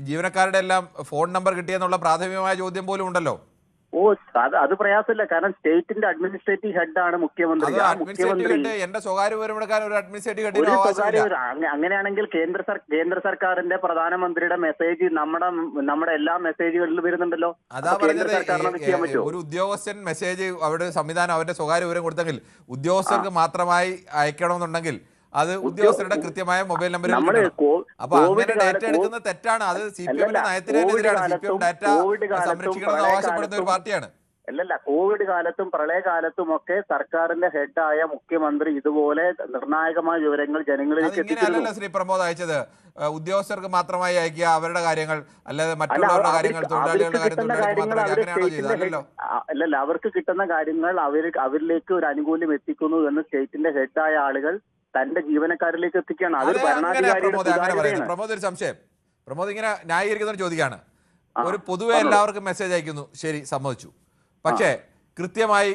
ജീവനക്കാരുടെ എല്ലാം ഫോൺ നമ്പർ കിട്ടിയെന്നുള്ള പ്രാഥമികമായ ചോദ്യം പോലും ഉണ്ടല്ലോ. അത് പ്രയാസമില്ല. കാരണം സ്റ്റേറ്റിന്റെ അഡ്മിനിസ്ട്രേറ്റീവ് ഹെഡാണ് മുഖ്യമന്ത്രി. എന്റെ സ്വകാര്യ വിവരമെടുക്കാൻ ഒരു അഡ്മിനിസ്ട്രേറ്റീവ് ഹെഡിന് അങ്ങനെയാണെങ്കിൽ കേന്ദ്ര സർക്കാരിന്റെ പ്രധാനമന്ത്രിയുടെ മെസ്സേജ് നമ്മുടെ എല്ലാ മെസ്സേജുകളിലും വരുന്നുണ്ടല്ലോ. അതാ പറഞ്ഞത്, ഒരു ഉദ്യോഗസ്ഥൻ മെസ്സേജ് അവിടെ സംവിധാനം അവരുടെ സ്വകാര്യ വിവരം കൊടുത്തെങ്കിൽ ഉദ്യോഗസ്ഥർക്ക് മാത്രമായി അയക്കണമെന്നുണ്ടെങ്കിൽ അത് ഉദ്യോഗസ്ഥരുടെ കൃത്യമായ മൊബൈൽ നമ്പറിൽ അപ്പൊ അങ്ങനെ ഡാറ്റ എടുക്കുന്നത് തെറ്റാണ്. അത് CPM നയത്തിനെതിരാണ്. CPM ഡാറ്റ സംരക്ഷിക്കണമെന്ന് ആവശ്യപ്പെടുന്ന ഒരു പാർട്ടിയാണ്. അല്ലല്ല, കോവിഡ് കാലത്തും പ്രളയകാലത്തും ഒക്കെ സർക്കാരിന്റെ ഹെഡായ മുഖ്യമന്ത്രി ഇതുപോലെ നിർണായകമായ വിവരങ്ങൾ ജനങ്ങളിലേക്ക് എത്തിച്ചിരുന്നു. ശ്രീ പ്രമോദ് അയച്ചത് ഉദ്യോഗസ്ഥർക്ക് മാത്രമായി അയക്കുക അവരുടെ കാര്യങ്ങൾ, അല്ലാതെ മറ്റുള്ളവരുടെ കാര്യങ്ങൾ, തൊഴിലാളികളുടെ കാര്യങ്ങൾ. അല്ലല്ല, അവർക്ക് കിട്ടുന്ന കാര്യങ്ങൾ അവരിലേക്ക് ഒരു ആനുകൂല്യം എത്തിക്കുന്നു എന്ന് സ്റ്റേറ്റിന്റെ ഹെഡായ ആളുകൾ തന്റെ ജീവനക്കാരിലേക്ക് എത്തിക്കുകയാണ്. അതൊരു ഭരണാധികാരിയുടെ. പ്രമോദ് ഒരു സംശയം, പ്രമോദ് ഇങ്ങനെ ന്യായീകരിക്കുന്ന ചോദിക്കുകയാണ്. ഒരു പൊതുവെ എല്ലാവർക്കും മെസ്സേജ് അയക്കുന്നു, ശരി, സമ്മതിച്ചു. പക്ഷേ കൃത്യമായി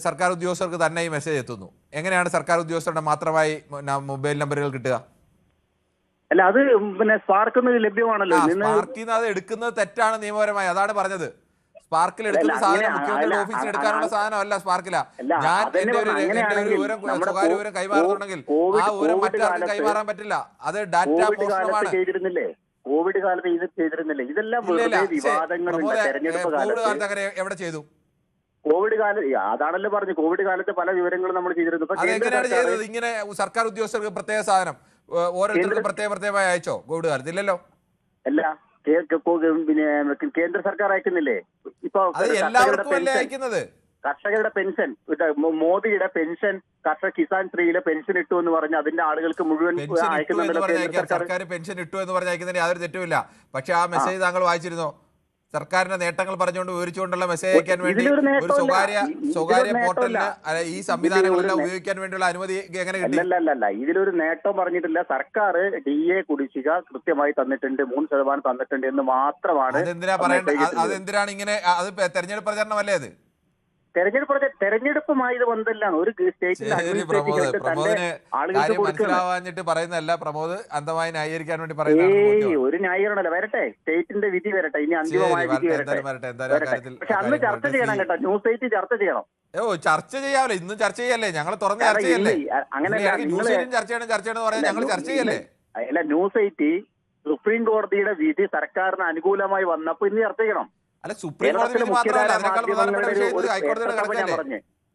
സർക്കാർ ഉദ്യോഗസ്ഥർക്ക് തന്നെ ഈ മെസ്സേജ് എത്തുന്നു. എങ്ങനെയാണ് സർക്കാർ ഉദ്യോഗസ്ഥരുടെ മാത്രമായി മൊബൈൽ നമ്പറുകൾ കിട്ടുക? അല്ല, അത് പിന്നെ സ്പാർക്കിൽ ലഭ്യമാണല്ലോ. സ്പാർക്കിൽ അത് എടുക്കുന്നത് തെറ്റാണ് നിയമപരമായി. അതാണ് പറഞ്ഞത്. സ്പാർക്കിൽ എടുക്കുന്ന സാധനം മുഖ്യമന്ത്രിയുടെ ഓഫീസിൽ എടുക്കാനുള്ള സാധനമല്ല സ്പാർക്കില. ഞാൻ എന്റെ ഒരു വിവരം, സ്വകാര്യ വിവരം കൈമാറുന്നുണ്ടെങ്കിൽ ആ വിവരം മറ്റാർക്കും കൈമാറാൻ പറ്റില്ല. അത് ഡാറ്റ മോഷണമാണ്. കോവിഡ് കാലത്ത് ഇത് ചെയ്തിരുന്നില്ല. ഇതെല്ലാം കോവിഡ് കാലത്ത് അങ്ങനെ എവിടെ ചെയ്തു? കോവിഡ് കാലത്ത് അതാണല്ലോ പറഞ്ഞു. കോവിഡ് കാലത്ത് പല വിവരങ്ങളും നമ്മൾ ചെയ്തിരുന്നു. അതെങ്ങനെയാണ് ചെയ്തത്? ഇങ്ങനെ സർക്കാർ ഉദ്യോഗസ്ഥർക്ക് പ്രത്യേക സാധനം ഓരോരുത്തർക്കും പ്രത്യേകമായി അയച്ചോ കോവിഡ് കാലത്ത്? ഇല്ലല്ലോ. അല്ല, പിന്നെ കേന്ദ്ര സർക്കാർ അയക്കുന്നില്ലേ? ഇപ്പൊ കർഷകരുടെ പെൻഷൻ, മോദിയുടെ പെൻഷൻ, കർഷക കിസാൻ ശ്രീയിലെ പെൻഷൻ ഇട്ടു എന്ന് പറഞ്ഞ് അതിന്റെ ആളുകൾക്ക് മുഴുവൻ സർക്കാർ പെൻഷൻ ഇട്ടു എന്ന് പറഞ്ഞ് അയക്കുന്നതിന് യാതൊരു തെറ്റുമില്ല. പക്ഷെ ആ മെസ്സേജ് താങ്കൾ വായിച്ചിരുന്നോ? സർക്കാരിന്റെ നേട്ടങ്ങൾ പറഞ്ഞുകൊണ്ട് വിവരിച്ചുകൊണ്ടുള്ള മെസ്സേജ് അയക്കാൻ വേണ്ടി ഒരു സ്വകാര്യ പോർട്ടലിന് ഈ സംവിധാനങ്ങളെല്ലാം ഉപയോഗിക്കാൻ വേണ്ടിയുള്ള അനുമതി എങ്ങനെ കിട്ടി? അല്ല, ഇതിലൊരു നേട്ടം പറഞ്ഞിട്ടില്ല. സർക്കാർ DA കുടിശ്ശിക കൃത്യമായി തന്നിട്ടുണ്ട്, 3% തന്നിട്ടുണ്ട് എന്ന് മാത്രമാണ്. അതെന്തിനാണ് ഇങ്ങനെ? അത് തെരഞ്ഞെടുപ്പ് പ്രചരണമല്ലേ? അത് തെരഞ്ഞെടുപ്പുമായി ഇത് ബന്ധമില്ലാണ്. ഒരു മനസ്സിലാവാഞ്ഞിട്ട് പറയുന്നതല്ല പ്രമോദ്, അന്ധമായി ന്യായീകരിക്കാൻ വേണ്ടി പറയുന്നത്. ഒരു ന്യായീകരണമല്ല, വരട്ടെ, സ്റ്റേറ്റിന്റെ വിധി വരട്ടെ, ഇനി അന്തിമമായ വിധി വരട്ടെ. പക്ഷെ അന്ന് ചർച്ച ചെയ്യണം കേട്ടോ, ന്യൂസ് 8 ചർച്ച ചെയ്യണം. ചർച്ച ചെയ്യാമല്ലോ, ഇന്നും ചർച്ച ചെയ്യല്ലേ? ഞങ്ങൾ തുറന്ന് ചർച്ച ചെയ്യല്ലേ? ചർച്ചയാണ് പറയാൻ ഞങ്ങൾ ചർച്ച ചെയ്യല്ലേ? അല്ല, ന്യൂസ് 8 സുപ്രീം കോടതിയുടെ വിധി സർക്കാരിന് അനുകൂലമായി വന്നപ്പോ ഇന്ന് ചർച്ച ചെയ്യണം. അല്ല, സുപ്രീം കോടതി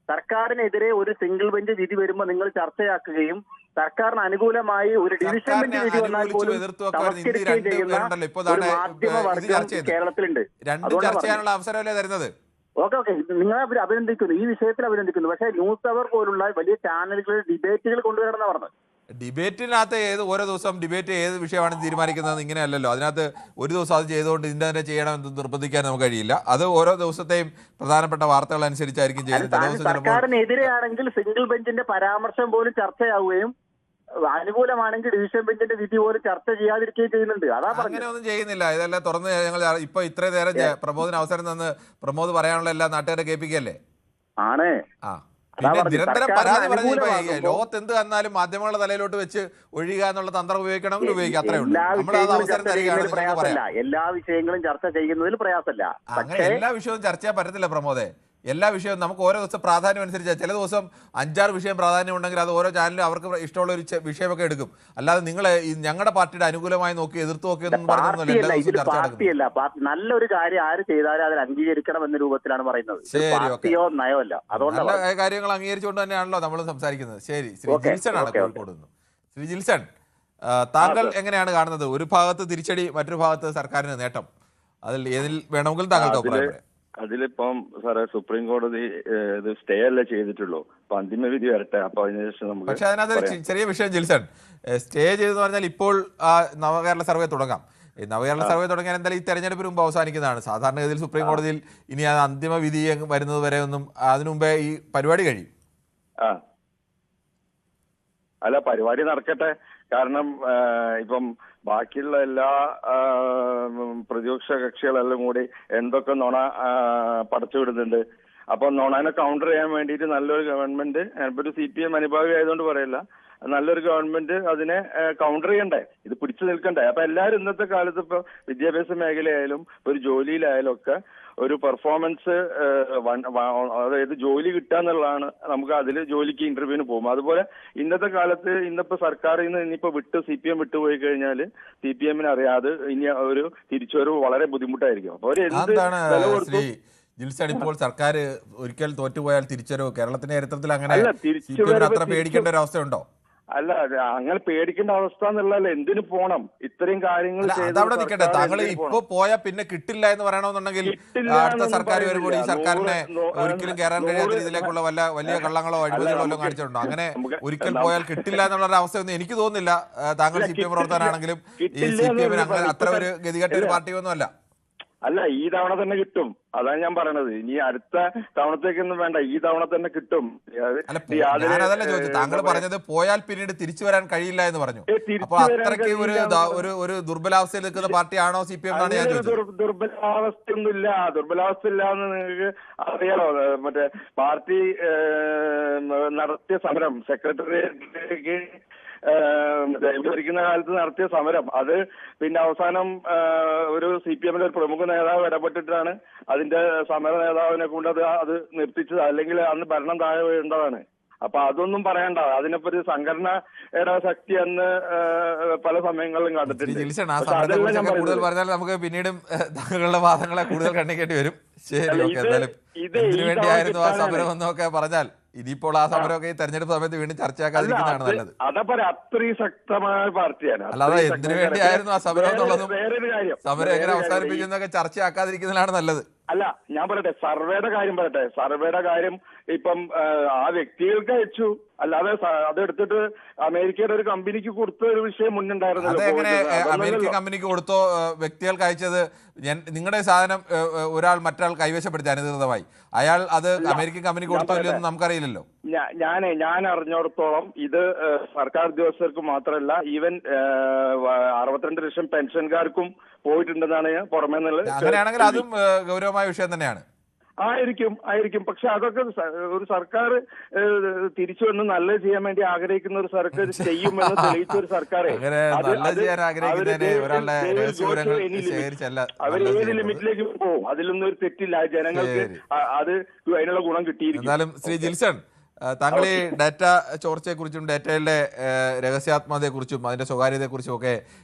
സർക്കാരിനെതിരെ ഒരു സിംഗിൾ ബെഞ്ച് വിധി വരുമ്പോൾ നിങ്ങൾ ചർച്ചയാക്കുകയും സർക്കാരിന് അനുകൂലമായി ഒരു ഡിവിഷൻ ബെഞ്ച് വിധി വന്നാൽ പോലും തമസ്കരിക്കുകയും ചെയ്യുന്ന ഒരു മാധ്യമവർഗം കേരളത്തിലുണ്ട്. ചർച്ച ചെയ്യാനുള്ള അവസരമല്ലേ തരുന്നത്? ഓക്കെ, നിങ്ങളെ അഭിനന്ദിക്കുന്നു, ഈ വിഷയത്തിൽ അഭിനന്ദിക്കുന്നു. പക്ഷേ ന്യൂസ് അവർ പോലുള്ള വലിയ ചാനലുകളിൽ ഡിബേറ്റുകൾ കൊണ്ടുവരണമെന്ന് പറഞ്ഞത്. ഡിബേറ്റിനകത്ത് ഓരോ ദിവസം ഡിബേറ്റ് ഏത് വിഷയമാണ് തീരുമാനിക്കുന്നത് ഇങ്ങനെയല്ലല്ലോ. അതിനകത്ത് ഒരു ദിവസം അത് ചെയ്തുകൊണ്ട് ഇതിന്റെ തന്നെ ചെയ്യണമെന്ന് നിർബന്ധിക്കാൻ നമുക്ക് കഴിയില്ല. അത് ഓരോ ദിവസത്തെയും പ്രധാനപ്പെട്ട വാർത്തകൾ അനുസരിച്ചായിരിക്കും ചെയ്യുന്നത്. സർക്കാരിനെതിരെയാണെങ്കിൽ സിംഗിൾ ബെഞ്ചിന്റെ പരാമർശം പോലും ചർച്ചയാവുകയും അനുകൂലമാണെങ്കിൽ ഡിവിഷൻ ബെഞ്ചിന്റെ വിധി പോലും ചർച്ച ചെയ്യാതിരിക്കുകയും ചെയ്യുന്നുണ്ട്. അതാ അങ്ങനെ ഒന്നും ചെയ്യുന്നില്ല. ഇതെല്ലാം തുറന്ന് ഞങ്ങൾ ഇപ്പൊ ഇത്രയും നേരം പ്രമോദിന് അവസരം തന്ന് പ്രമോദ് പറയാനുള്ള എല്ലാ നാട്ടുകാരെ കേൾപ്പിക്കല്ലേ ആണ്. നിരന്തരം പരാതി പറഞ്ഞു ലോകത്ത് എന്ത് വന്നാലും മാധ്യമങ്ങളുടെ തലയിലോട്ട് വെച്ച് ഒഴിയുക എന്നുള്ള തന്ത്രം ഉപയോഗിക്കണമെങ്കിൽ ഉപയോഗിക്കാം. അത്രേ ഉള്ളൂ. നമ്മൾ അത് അവസരം തരികയാണ്. എല്ലാ വിഷയങ്ങളും ചർച്ച ചെയ്യുന്നതിൽ പ്രയാസമല്ല. അങ്ങനെ എല്ലാ വിഷയവും ചർച്ച ചെയ്യാൻ പറ്റത്തില്ല പ്രമോദേ. എല്ലാ വിഷയവും നമുക്ക് ഓരോ ദിവസം പ്രാധാന്യം അനുസരിച്ച് ചില ദിവസം 5-6 വിഷയം പ്രാധാന്യം ഉണ്ടെങ്കിൽ അത് ഓരോ ചാനലും അവർക്ക് ഇഷ്ടമുള്ള ഒരു വിഷയമൊക്കെ എടുക്കും. അല്ലാതെ നിങ്ങൾ ഞങ്ങളുടെ പാർട്ടിയുടെ അനുകൂലമായി നോക്കി എതിർത്ത് നോക്കിയെന്ന് പറഞ്ഞൊന്നുമില്ല എല്ലാ ദിവസവും ചർച്ച നടക്കുന്നത്. നല്ലൊരു കാര്യം ആര് ചെയ്താലും അതിൽ അംഗീകരിക്കണം എന്ന രൂപത്തിലാണ് പറയുന്നത്. ശരി, പാർട്ടിയോ നയമല്ല. അതുകൊണ്ട് നല്ല കാര്യങ്ങൾ അംഗീകരിച്ചുകൊണ്ട് തന്നെയാണല്ലോ നമ്മൾ സംസാരിക്കുന്നത്. ശരി, ശ്രീ ജിൽസൺ ആണ് കോഴിക്കോട് നിന്ന്. ശ്രീ ജിൽസൺ, താങ്കൾ എങ്ങനെയാണ് കാണുന്നത്? ഒരു ഭാഗത്ത് തിരിച്ചടി, മറ്റൊരു ഭാഗത്ത് സർക്കാരിന് നേട്ടം, അതിൽ ഏതിൽ വേണമെങ്കിലും താങ്കൾക്ക് അഭിപ്രായം പറയാം. അതിലിപ്പം സാറേ സുപ്രീം കോടതി ഇത് സ്റ്റേ അല്ലേ ചെയ്തിട്ടുള്ളൂ. അപ്പൊ അന്തിമ വിധി വരട്ടെ, അപ്പൊ അതിനുശേഷം നമുക്ക്. പക്ഷെ അതിനകത്ത് ചെറിയ വിഷയം ജിൽസൺ, സ്റ്റേ ചെയ്തെന്ന് പറഞ്ഞാൽ ഇപ്പോൾ നവകേരള സർവേ തുടങ്ങാം. ഈ നവകേരള സർവേ തുടങ്ങിയാൽ എന്തായാലും ഈ തെരഞ്ഞെടുപ്പിന് മുമ്പ് അവസാനിക്കുന്നതാണ്. സാധാരണഗതിയിൽ സുപ്രീം കോടതിയിൽ ഇനി അത് അന്തിമ വിധി വരുന്നത് വരെ ഒന്നും അതിനു മുമ്പേ ഈ പരിപാടി കഴിയും. അല്ല, പരിപാടി നടക്കട്ടെ. കാരണം ഇപ്പം ബാക്കിയുള്ള എല്ലാ പ്രതിപക്ഷ കക്ഷികളെല്ലാം കൂടി എന്തൊക്കെ നുണ പടച്ചു വിടുന്നുണ്ട്. അപ്പൊ നുണനെ കൗണ്ടർ ചെയ്യാൻ വേണ്ടിയിട്ട് നല്ലൊരു ഗവൺമെന്റ്, ഞാനിപ്പോ ഒരു CPM അനുഭാവി ആയതുകൊണ്ട് പറയില്ല, നല്ലൊരു ഗവൺമെന്റ് അതിനെ കൗണ്ടർ ചെയ്യണ്ടേ, ഇത് പിടിച്ചു നിൽക്കണ്ടേ. അപ്പൊ എല്ലാവരും ഇന്നത്തെ കാലത്ത് ഇപ്പൊ വിദ്യാഭ്യാസ മേഖലയായാലും ഒരു ജോലിയിലായാലും ഒക്കെ ഒരു പെർഫോമൻസ്, അതായത് ജോലി കിട്ടുക എന്നുള്ളതാണ്. നമുക്ക് അതിൽ ജോലിക്ക് ഇന്റർവ്യൂവിന് പോകും. അതുപോലെ ഇന്നത്തെ കാലത്ത് ഇന്നിപ്പോ സർക്കാരിൽ നിന്ന് ഇനിയിപ്പോ CPM വിട്ടുപോയി കഴിഞ്ഞാൽ CPM അറിയാതെ ഇനി ഒരു തിരിച്ചുവരവ് വളരെ ബുദ്ധിമുട്ടായിരിക്കും. അപ്പൊ ജിൽസൺ, ഇപ്പോൾ സർക്കാർ ഒരിക്കൽ തോറ്റുപോയാൽ തിരിച്ചൊരു കേരളത്തിന്റെ ചരിത്രത്തിൽ അങ്ങനെ അത്ര പേടിക്കേണ്ട ഒരു അവസ്ഥയുണ്ടോ? അല്ല, അങ്ങനെ പേടിക്കേണ്ട അവസ്ഥ എന്നുള്ളതല്ല. എന്തിനു പോണം? ഇത്രയും കാര്യങ്ങൾ അതവിടെ നിൽക്കട്ടെ. താങ്കൾ ഇപ്പൊ പോയാൽ പിന്നെ കിട്ടില്ല എന്ന് പറയണമെന്നുണ്ടെങ്കിൽ അടുത്ത സർക്കാർ വരുമ്പോൾ ഈ സർക്കാരിനെ ഒരിക്കലും കയറാൻ കഴിയാത്ത രീതിയിലേക്കുള്ള വലിയ കള്ളങ്ങളോ അഴിമതികളോ എല്ലാം കാണിച്ചിട്ടുണ്ടോ? അങ്ങനെ ഒരിക്കൽ പോയാൽ കിട്ടില്ല എന്നുള്ള അവസ്ഥയൊന്നും എനിക്ക് തോന്നുന്നില്ല. താങ്കൾ CPM പ്രവർത്തകനാണെങ്കിലും ഈ CPM അങ്ങനെ അത്ര ഒരു ഗതികെട്ട ഒരു പാർട്ടിയൊന്നും അല്ല. അല്ല, ഈ തവണ തന്നെ കിട്ടും. അതാണ് ഞാൻ പറയണത്. ഇനി അടുത്ത തവണത്തേക്കൊന്നും വേണ്ട, ഈ തവണ തന്നെ കിട്ടും. ഞാനതല്ല ചോദിച്ചത്. താങ്കൾ പറഞ്ഞത് പോയാൽ പിന്നീട് തിരിച്ചു വരാൻ കഴിയില്ല എന്ന് പറഞ്ഞു. അപ്പൊ അത്രയ്ക്ക് ഒരു ദുർബലാവസ്ഥയിൽ നിൽക്കുന്ന പാർട്ടിയാണോ CPM എന്നാണ് ഞാൻ ചോദിച്ചത്. ദുർബലാവസ്ഥയൊന്നുമില്ല. ദുർബലാവസ്ഥ ഇല്ലാന്ന് നിങ്ങൾക്ക് അറിയാലോ. മറ്റേ പാർട്ടി നടത്തിയ സമരം, സെക്രട്ടറിയേറ്റിലേക്ക് ഭരിക്കുന്ന കാലത്ത് നടത്തിയ സമരം, അത് പിന്നെ അവസാനം ഒരു CPM-ലെ ഒരു പ്രമുഖ നേതാവ് ഇടപെട്ടിട്ടാണ് അതിന്റെ സമര നേതാവിനെ കൊണ്ട് അത് നിർത്തിച്ചത്. അല്ലെങ്കിൽ അന്ന് ഭരണം താഴെ വീഴേണ്ടതാണ്. അപ്പൊ അതൊന്നും പറയണ്ട. അതിനെപ്പറ്റി സംഘടനയുടെ ശക്തി അന്ന് പല സമയങ്ങളിലും കണ്ടിട്ടുണ്ട്. കൂടുതൽ പറഞ്ഞാൽ നമുക്ക് പിന്നീടും താങ്കളുടെ വാദങ്ങളെ കൂടുതൽ കണ്ണിക്കേണ്ടി വരും. ശരി, ഓക്കെ. എന്തായാലും ഇതിനു വേണ്ടിയായിരുന്നു ആ സമരം എന്നൊക്കെ പറഞ്ഞാൽ ഇനിയിപ്പോൾ ആ സമരമൊക്കെ ഈ തെരഞ്ഞെടുപ്പ് സമയത്ത് വീണ്ടും ചർച്ചയാക്കാതിരിക്കുന്നതാണ് നല്ലത്. അതേപോലെ അത്രയും ശക്തമായ പാർട്ടിയാണ്. അല്ലാതെ എന്തിനു വേണ്ടിയായിരുന്നു ആ സമരം എന്നുള്ളതും സമരം എങ്ങനെ അവസാനിപ്പിക്കുന്നതൊക്കെ ചർച്ചയാക്കാതിരിക്കുന്നതാണ് നല്ലത്. അല്ല, ഞാൻ പറയട്ടെ, സർവേയുടെ കാര്യം പറയട്ടെ. സർവേയുടെ കാര്യം ഇപ്പം ആ വ്യക്തികൾക്ക് അയച്ചു, അല്ലാതെ അതെടുത്തിട്ട് അമേരിക്കയുടെ ഒരു കമ്പനിക്ക് കൊടുത്ത ഒരു വിഷയം മുന്നുണ്ടായിരുന്നല്ലോ. അതെങ്ങനെ അമേരിക്കൻ കമ്പനിക്ക് കൊടുത്തോ? വ്യക്തികൾക്ക് അയച്ചത് നിങ്ങളുടെ സാധനം ഒരാൾ മറ്റൊരാൾ കൈവശപ്പെടുത്തി അനധികൃതമായി, അയാൾ അത് അമേരിക്കൻ കമ്പനി കൊടുത്തോ ഇല്ലെന്ന് നമുക്കറിയില്ലല്ലോ. ഞാൻ അറിഞ്ഞിടത്തോളം ഇത് സർക്കാർ ഉദ്യോഗസ്ഥർക്ക് മാത്രമല്ല, ഈവൻ 62 ലക്ഷം പെൻഷൻകാർക്കും പോയിട്ടുണ്ടെന്നാണ് പുറമേ നിന്നുള്ളത്. അങ്ങനെയാണെങ്കിൽ അതും ഗൗരവമായ വിഷയം തന്നെയാണ്. ആയിരിക്കും. പക്ഷെ അതൊക്കെ ഒരു സർക്കാർ തിരിച്ചു വന്ന് നല്ലത് ചെയ്യാൻ വേണ്ടി ആഗ്രഹിക്കുന്ന ഒരു സർക്കാർ ചെയ്യുമെന്ന് തെളിയിച്ച ഒരു സർക്കാർ അവർ ഏത് ലിമിറ്റിലേക്ക് പോകും, അതിലൊന്നും ഒരു തെറ്റില്ല. ജനങ്ങൾക്ക് അത് അതിനുള്ള ഗുണം കിട്ടിയിരിക്കും. എന്നാലും ശ്രീ ജിൽസൺ, താങ്കൾ ഈ ഡാറ്റ ചോർച്ചയെക്കുറിച്ചും ഡാറ്റയുടെ രഹസ്യാത്മകതയെക്കുറിച്ചും അതിൻ്റെ സ്വകാര്യതയെക്കുറിച്ചും ഒക്കെ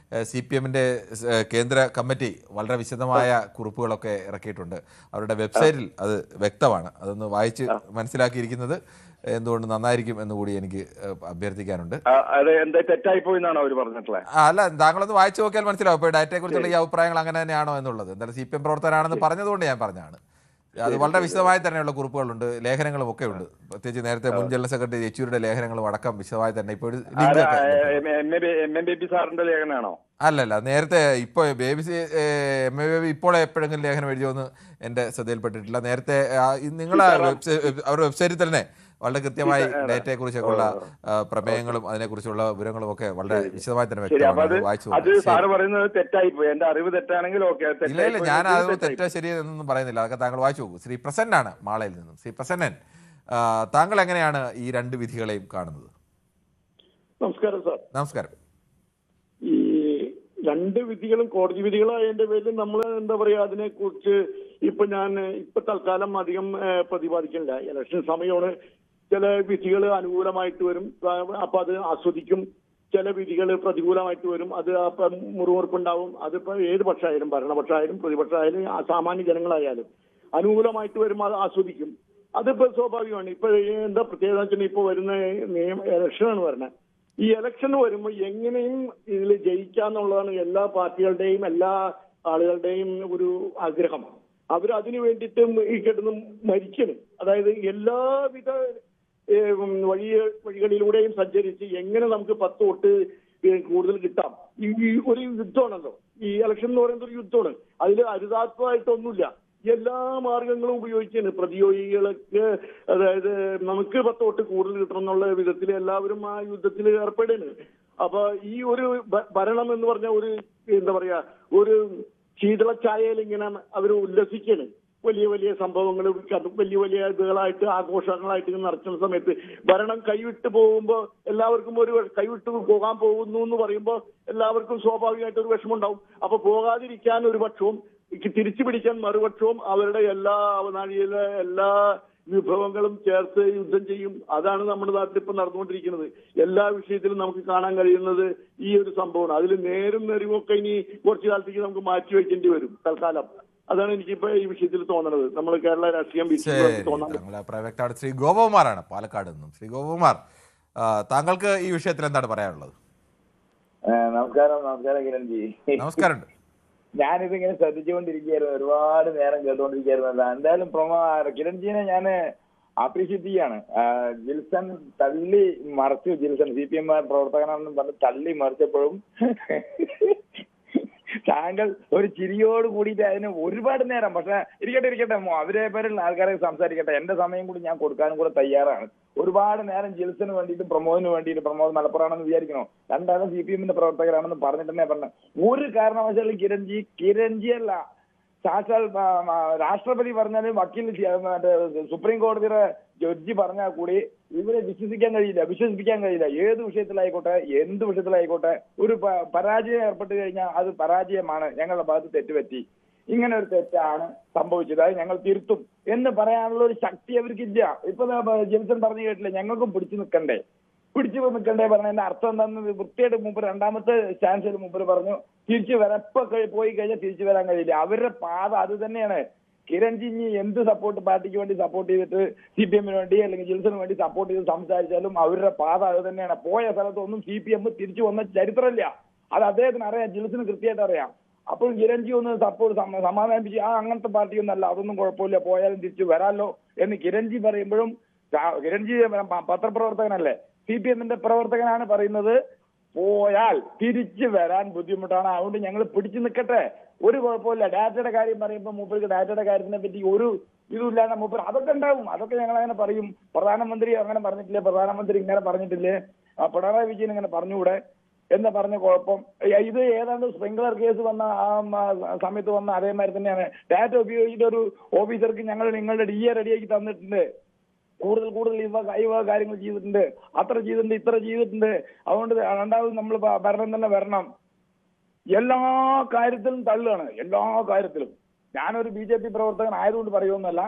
CPM-ന്റെ കേന്ദ്ര കമ്മിറ്റി വളരെ വിശദമായ കുറിപ്പുകളൊക്കെ ഇറക്കിയിട്ടുണ്ട്. അവരുടെ വെബ്സൈറ്റിൽ അത് വ്യക്തമാണ്. അതൊന്ന് വായിച്ച് മനസ്സിലാക്കിയിരിക്കുന്നത് എന്തുകൊണ്ട് നന്നായിരിക്കും എന്നുകൂടി എനിക്ക് അഭ്യർത്ഥിക്കാനുണ്ട്. അല്ല, താങ്കളൊന്ന് വായിച്ചു നോക്കിയാൽ മനസ്സിലാവും. ഇപ്പോൾ ഡാറ്റയെക്കുറിച്ചുള്ള ഈ അഭിപ്രായങ്ങൾ അങ്ങനെ തന്നെയാണോ എന്നുള്ളത്. എന്തായാലും CPM പ്രവർത്തകനാണെന്ന് പറഞ്ഞതുകൊണ്ട് ഞാൻ പറഞ്ഞതാണ്. അത് വളരെ വിശദമായി തന്നെയുള്ള കുറിപ്പുകളുണ്ട്, ലേഖനങ്ങളും ഒക്കെ ഉണ്ട്. പ്രത്യേകിച്ച് നേരത്തെ മുൻ ജനറൽ സെക്രട്ടറി യെച്ചൂരിയുടെ ലേഖനങ്ങളും അടക്കം വിശദമായി തന്നെ. ഇപ്പോൾ അല്ലല്ല, നേരത്തെ ഇപ്പോൾ ബേബി ഇപ്പോൾ എപ്പോഴെങ്കിലും ലേഖനം എഴുതിയോന്ന് എൻ്റെ ശ്രദ്ധയിൽപ്പെട്ടിട്ടില്ല. നേരത്തെ നിങ്ങളെ അവരുടെ വെബ്സൈറ്റിൽ തന്നെ വളരെ കൃത്യമായി ഡേറ്റയെ കുറിച്ചൊക്കെയുള്ള പ്രമേയങ്ങളും അതിനെക്കുറിച്ചുള്ള വിവരങ്ങളും ഒക്കെ വളരെ വിശദമായി തന്നെ വ്യക്തമാണ്. വായിച്ചു. ഇല്ല, ഞാൻ അത് തെറ്റോ ശരി എന്നൊന്നും പറയുന്നില്ല. അതൊക്കെ താങ്കൾ വായിച്ചു നോക്കൂ. ശ്രീ പ്രസന്നാണ് മാളയിൽ നിന്നും. ശ്രീ പ്രസന്നൻ, താങ്കൾ എങ്ങനെയാണ് ഈ രണ്ട് വിധികളെയും കാണുന്നത്? നമസ്കാരം സാർ. നമസ്കാരം. ഈ രണ്ട് വിധികളും കോടതി വിധികളായതിന്റെ പേരിൽ നമ്മൾ എന്താ പറയാ, അതിനെ കുറിച്ച് ഇപ്പൊ ഞാൻ തൽക്കാലം അധികം പ്രതിപാദിക്കില്ല. ഇലക്ഷൻ സമയമാണ്. ചില വിധികൾ അനുകൂലമായിട്ട് വരും, അപ്പൊ അത് ആസ്വദിക്കും. ചില വിധികൾ പ്രതികൂലമായിട്ട് വരും, അത് അപ്പം മുറിവുറുപ്പുണ്ടാവും. അതിപ്പോ ഏത് പക്ഷമായാലും, ഭരണപക്ഷമായാലും പ്രതിപക്ഷമായാലും സാമാന്യ ജനങ്ങളായാലും അനുകൂലമായിട്ട് വരുമ്പോൾ അത് ആസ്വദിക്കും. അതിപ്പോ സ്വാഭാവികമാണ്. ഇപ്പൊ എന്താ പ്രത്യേകത വെച്ചാൽ ഇപ്പൊ വരുന്ന ഇലക്ഷനാണ് പറഞ്ഞത്. ഈ ഇലക്ഷൻ വരുമ്പോൾ എങ്ങനെയും ഇതിൽ ജയിക്കാന്നുള്ളതാണ് എല്ലാ പാർട്ടികളുടെയും എല്ലാ ആളുകളുടെയും ഒരു ആഗ്രഹം. അവരതിനു വേണ്ടിയിട്ട് ഈ കിടന്ന് മരിക്കണം. അതായത് എല്ലാവിധ വഴികളിലൂടെയും സഞ്ചരിച്ച് എങ്ങനെ നമുക്ക് 10 വോട്ട് കൂടുതൽ കിട്ടാം. ഈ ഒരു യുദ്ധമാണല്ലോ ഈ ഇലക്ഷൻ എന്ന് പറയുന്നത്. ഒരു യുദ്ധമാണ്. അതിൽ അരുതാത്വമായിട്ടൊന്നുമില്ല. എല്ലാ മാർഗങ്ങളും ഉപയോഗിച്ചാണ് പ്രതിയോഗികളൊക്കെ. അതായത് നമുക്ക് 10 വോട്ട് കൂടുതൽ കിട്ടണം എന്നുള്ള വിധത്തിൽ എല്ലാവരും ആ യുദ്ധത്തിൽ ഏർപ്പെടുകയാണ്. അപ്പൊ ഈ ഒരു ഭരണം എന്ന് പറഞ്ഞ ഒരു എന്താ പറയാ, ഒരു ശീതളച്ചായയിൽ ഇങ്ങനെ അവർ ഉല്ലസിക്കാണ്. വലിയ വലിയ സംഭവങ്ങൾ, വലിയ വലിയ ഇതുകളായിട്ട് ആഘോഷങ്ങളായിട്ട് നടത്തുന്ന സമയത്ത് ഭരണം കൈവിട്ട് പോകുമ്പോൾ എല്ലാവർക്കും ഒരു കൈവിട്ട് പോകാൻ പോകുന്നു എന്ന് പറയുമ്പോൾ എല്ലാവർക്കും സ്വാഭാവികമായിട്ട് ഒരു വിഷമമുണ്ടാവും. അപ്പൊ പോകാതിരിക്കാൻ ഒരു പക്ഷവും തിരിച്ചു പിടിക്കാൻ മറുപക്ഷവും അവരുടെ എല്ലാ അവനാഴിയിലെ എല്ലാ വിഭവങ്ങളും ചേർത്ത് യുദ്ധം ചെയ്യും. അതാണ് നമ്മുടെ നാട്ടിൽ ഇപ്പൊ നടന്നുകൊണ്ടിരിക്കുന്നത്. എല്ലാ വിഷയത്തിലും നമുക്ക് കാണാൻ കഴിയുന്നത് ഈ ഒരു സംഭവമാണ്. അതിൽ നേരും നെറിവൊക്കെ ഇനി കുറച്ചു കാലത്തേക്ക് നമുക്ക് മാറ്റി വെക്കേണ്ടി വരും തൽക്കാലം. അതാണ് എനിക്കിപ്പോ ഈ വിഷയത്തിൽ തോന്നുന്നത്. നമ്മൾ കേരള രാഷ്ട്രീയം വ്യക്തമാണ്. ശ്രീ ഗോപകുമാറാണ് പാലക്കാട് നിന്നും. ശ്രീ ഗോപകുമാർ, താങ്കൾക്ക് ഈ വിഷയത്തിൽ എന്താണ് പറയാനുള്ളത്? നമസ്കാരം കിരൺജി. നമസ്കാരം. ഞാനിതിങ്ങനെ ശ്രദ്ധിച്ചുകൊണ്ടിരിക്കുകയായിരുന്നു, ഒരുപാട് നേരം കേട്ടുകൊണ്ടിരിക്കുകയായിരുന്നു. എന്തായാലും കിരൺജീനെ ഞാൻ അപ്രീഷിയേറ്റ് ചെയ്യാണ്. ജിൽസൺ തള്ളി മറിച്ചു. ജിൽസൺ CPM പ്രവർത്തകനാണെന്നും പറഞ്ഞ് തള്ളി മറിച്ചപ്പോഴും താങ്കൾ ഒരു ചിരിയോട് കൂടിയിട്ട് അതിന് ഒരുപാട് നേരം, പക്ഷെ ഇരിക്കട്ടെ അവരെ പേരുള്ള ആൾക്കാരെ സംസാരിക്കട്ടെ, എന്റെ സമയം കൂടി ഞാൻ കൊടുക്കാനും കൂടെ തയ്യാറാണ്. ഒരുപാട് നേരം ജിൽസന് വേണ്ടിയിട്ട് പ്രമോദിന് വേണ്ടിയിട്ട്, പ്രമോദ് മലപ്പുറമാണെന്ന് വിചാരിക്കണോ, രണ്ടാളും CPM പ്രവർത്തകരാണെന്ന് പറഞ്ഞിട്ട് തന്നെ പറഞ്ഞു. ഒരു കാരണവശാലും കിരൺജി അല്ല, സാക്ഷാൽ രാഷ്ട്രപതി പറഞ്ഞാലും വക്കീൽ സുപ്രീം കോടതിയുടെ ജഡ്ജി പറഞ്ഞാൽ കൂടി ഇവരെ വിശ്വസിപ്പിക്കാൻ കഴിയില്ല. ഏത് വിഷയത്തിലായിക്കോട്ടെ, എന്ത് വിഷയത്തിലായിക്കോട്ടെ, ഒരു പരാജയം ഏർപ്പെട്ട് കഴിഞ്ഞാൽ അത് പരാജയമാണ്, ഞങ്ങളുടെ ഭാഗത്ത് തെറ്റുപറ്റി, ഇങ്ങനെ ഒരു തെറ്റാണ് സംഭവിച്ചത്, അത് ഞങ്ങൾ തിരുത്തും എന്ന് പറയാനുള്ള ഒരു ശക്തി അവർക്കില്ല. ഇപ്പൊ ജിൽസൺ പറഞ്ഞു കേട്ടില്ല, ഞങ്ങൾക്കും പിടിച്ചു നിൽക്കണ്ടേ പറഞ്ഞതിന്റെ അർത്ഥം എന്താണെന്ന് വൃത്തിയായിട്ട് മുമ്പ് രണ്ടാമത്തെ ചാൻസിൽ മുമ്പ് പറഞ്ഞു. തിരിച്ചു വരാൻ ഇപ്പൊ പോയി കഴിഞ്ഞാൽ തിരിച്ചു വരാൻ കഴിയില്ല. അവരുടെ പാത അത് തന്നെയാണ്. കിരൺജി എന്ത് സപ്പോർട്ട് പാർട്ടിക്ക് വേണ്ടി സപ്പോർട്ട് ചെയ്തിട്ട് CPM വേണ്ടി അല്ലെങ്കിൽ ജിൽസന് വേണ്ടി സപ്പോർട്ട് ചെയ്ത് സംസാരിച്ചാലും അവരുടെ പാത അത് തന്നെയാണ്. പോയ സ്ഥലത്തൊന്നും CPM തിരിച്ചു വന്ന ചരിത്രമില്ല. അത് അദ്ദേഹത്തിന് അറിയാം, ജിൽസന് കൃത്യമായിട്ട് അറിയാം. അപ്പോൾ കിരൺജി ഒന്ന് സപ്പോർട്ട് സമാധാനിപ്പിച്ച് അങ്ങനത്തെ പാർട്ടിയൊന്നല്ല, അതൊന്നും കുഴപ്പമില്ല, പോയാലും തിരിച്ചു വരാമല്ലോ എന്ന് കിരൺജി പറയുമ്പോഴും, കിരൺജി പത്രപ്രവർത്തകനല്ലേ, CPM പ്രവർത്തകനാണ് പറയുന്നത്, പോയാൽ തിരിച്ചു വരാൻ ബുദ്ധിമുട്ടാണ്, അതുകൊണ്ട് ഞങ്ങൾ പിടിച്ചു നിൽക്കട്ടെ, ഒരു കുഴപ്പമില്ല. ഡാറ്റയുടെ കാര്യം പറയുമ്പോൾ മൂപ്പർക്ക് ഡാറ്റയുടെ കാര്യത്തിനെ പറ്റി ഒരു ഇതുമില്ലാതെ മൂപ്പർ അതൊക്കെ ഉണ്ടാവും, അതൊക്കെ ഞങ്ങൾ അങ്ങനെ പറയും. പ്രധാനമന്ത്രി അങ്ങനെ പറഞ്ഞിട്ടില്ലേ, പ്രധാനമന്ത്രി ഇങ്ങനെ പറഞ്ഞിട്ടില്ലേ, പിണറായി വിജയൻ ഇങ്ങനെ പറഞ്ഞുകൂടെ എന്ന് പറഞ്ഞ കുഴപ്പം. ഇത് ഏതാണ്ട് സ്പ്രിംഗ്ലർ കേസ് വന്ന ആ സമയത്ത് വന്ന അതേമാതിരി തന്നെയാണ്. ഡാറ്റ ഉപയോഗിച്ചിട്ട് ഒരു ഓഫീസർക്ക് ഞങ്ങൾ നിങ്ങളുടെ DA റെഡിയാക്കി തന്നിട്ടുണ്ട്, കൂടുതൽ ഇവ കാര്യങ്ങൾ ചെയ്തിട്ടുണ്ട്, അത്ര ചെയ്തിട്ടുണ്ട്, ഇത്ര ചെയ്തിട്ടുണ്ട്, അതുകൊണ്ട് രണ്ടാമത് നമ്മൾ ഭരണം തന്നെ വരണം. എല്ലാ കാര്യത്തിലും തള്ളുകയാണ്, എല്ലാ കാര്യത്തിലും. ഞാനൊരു BJP പ്രവർത്തകൻ ആയതുകൊണ്ട് പറയുമെന്നല്ല,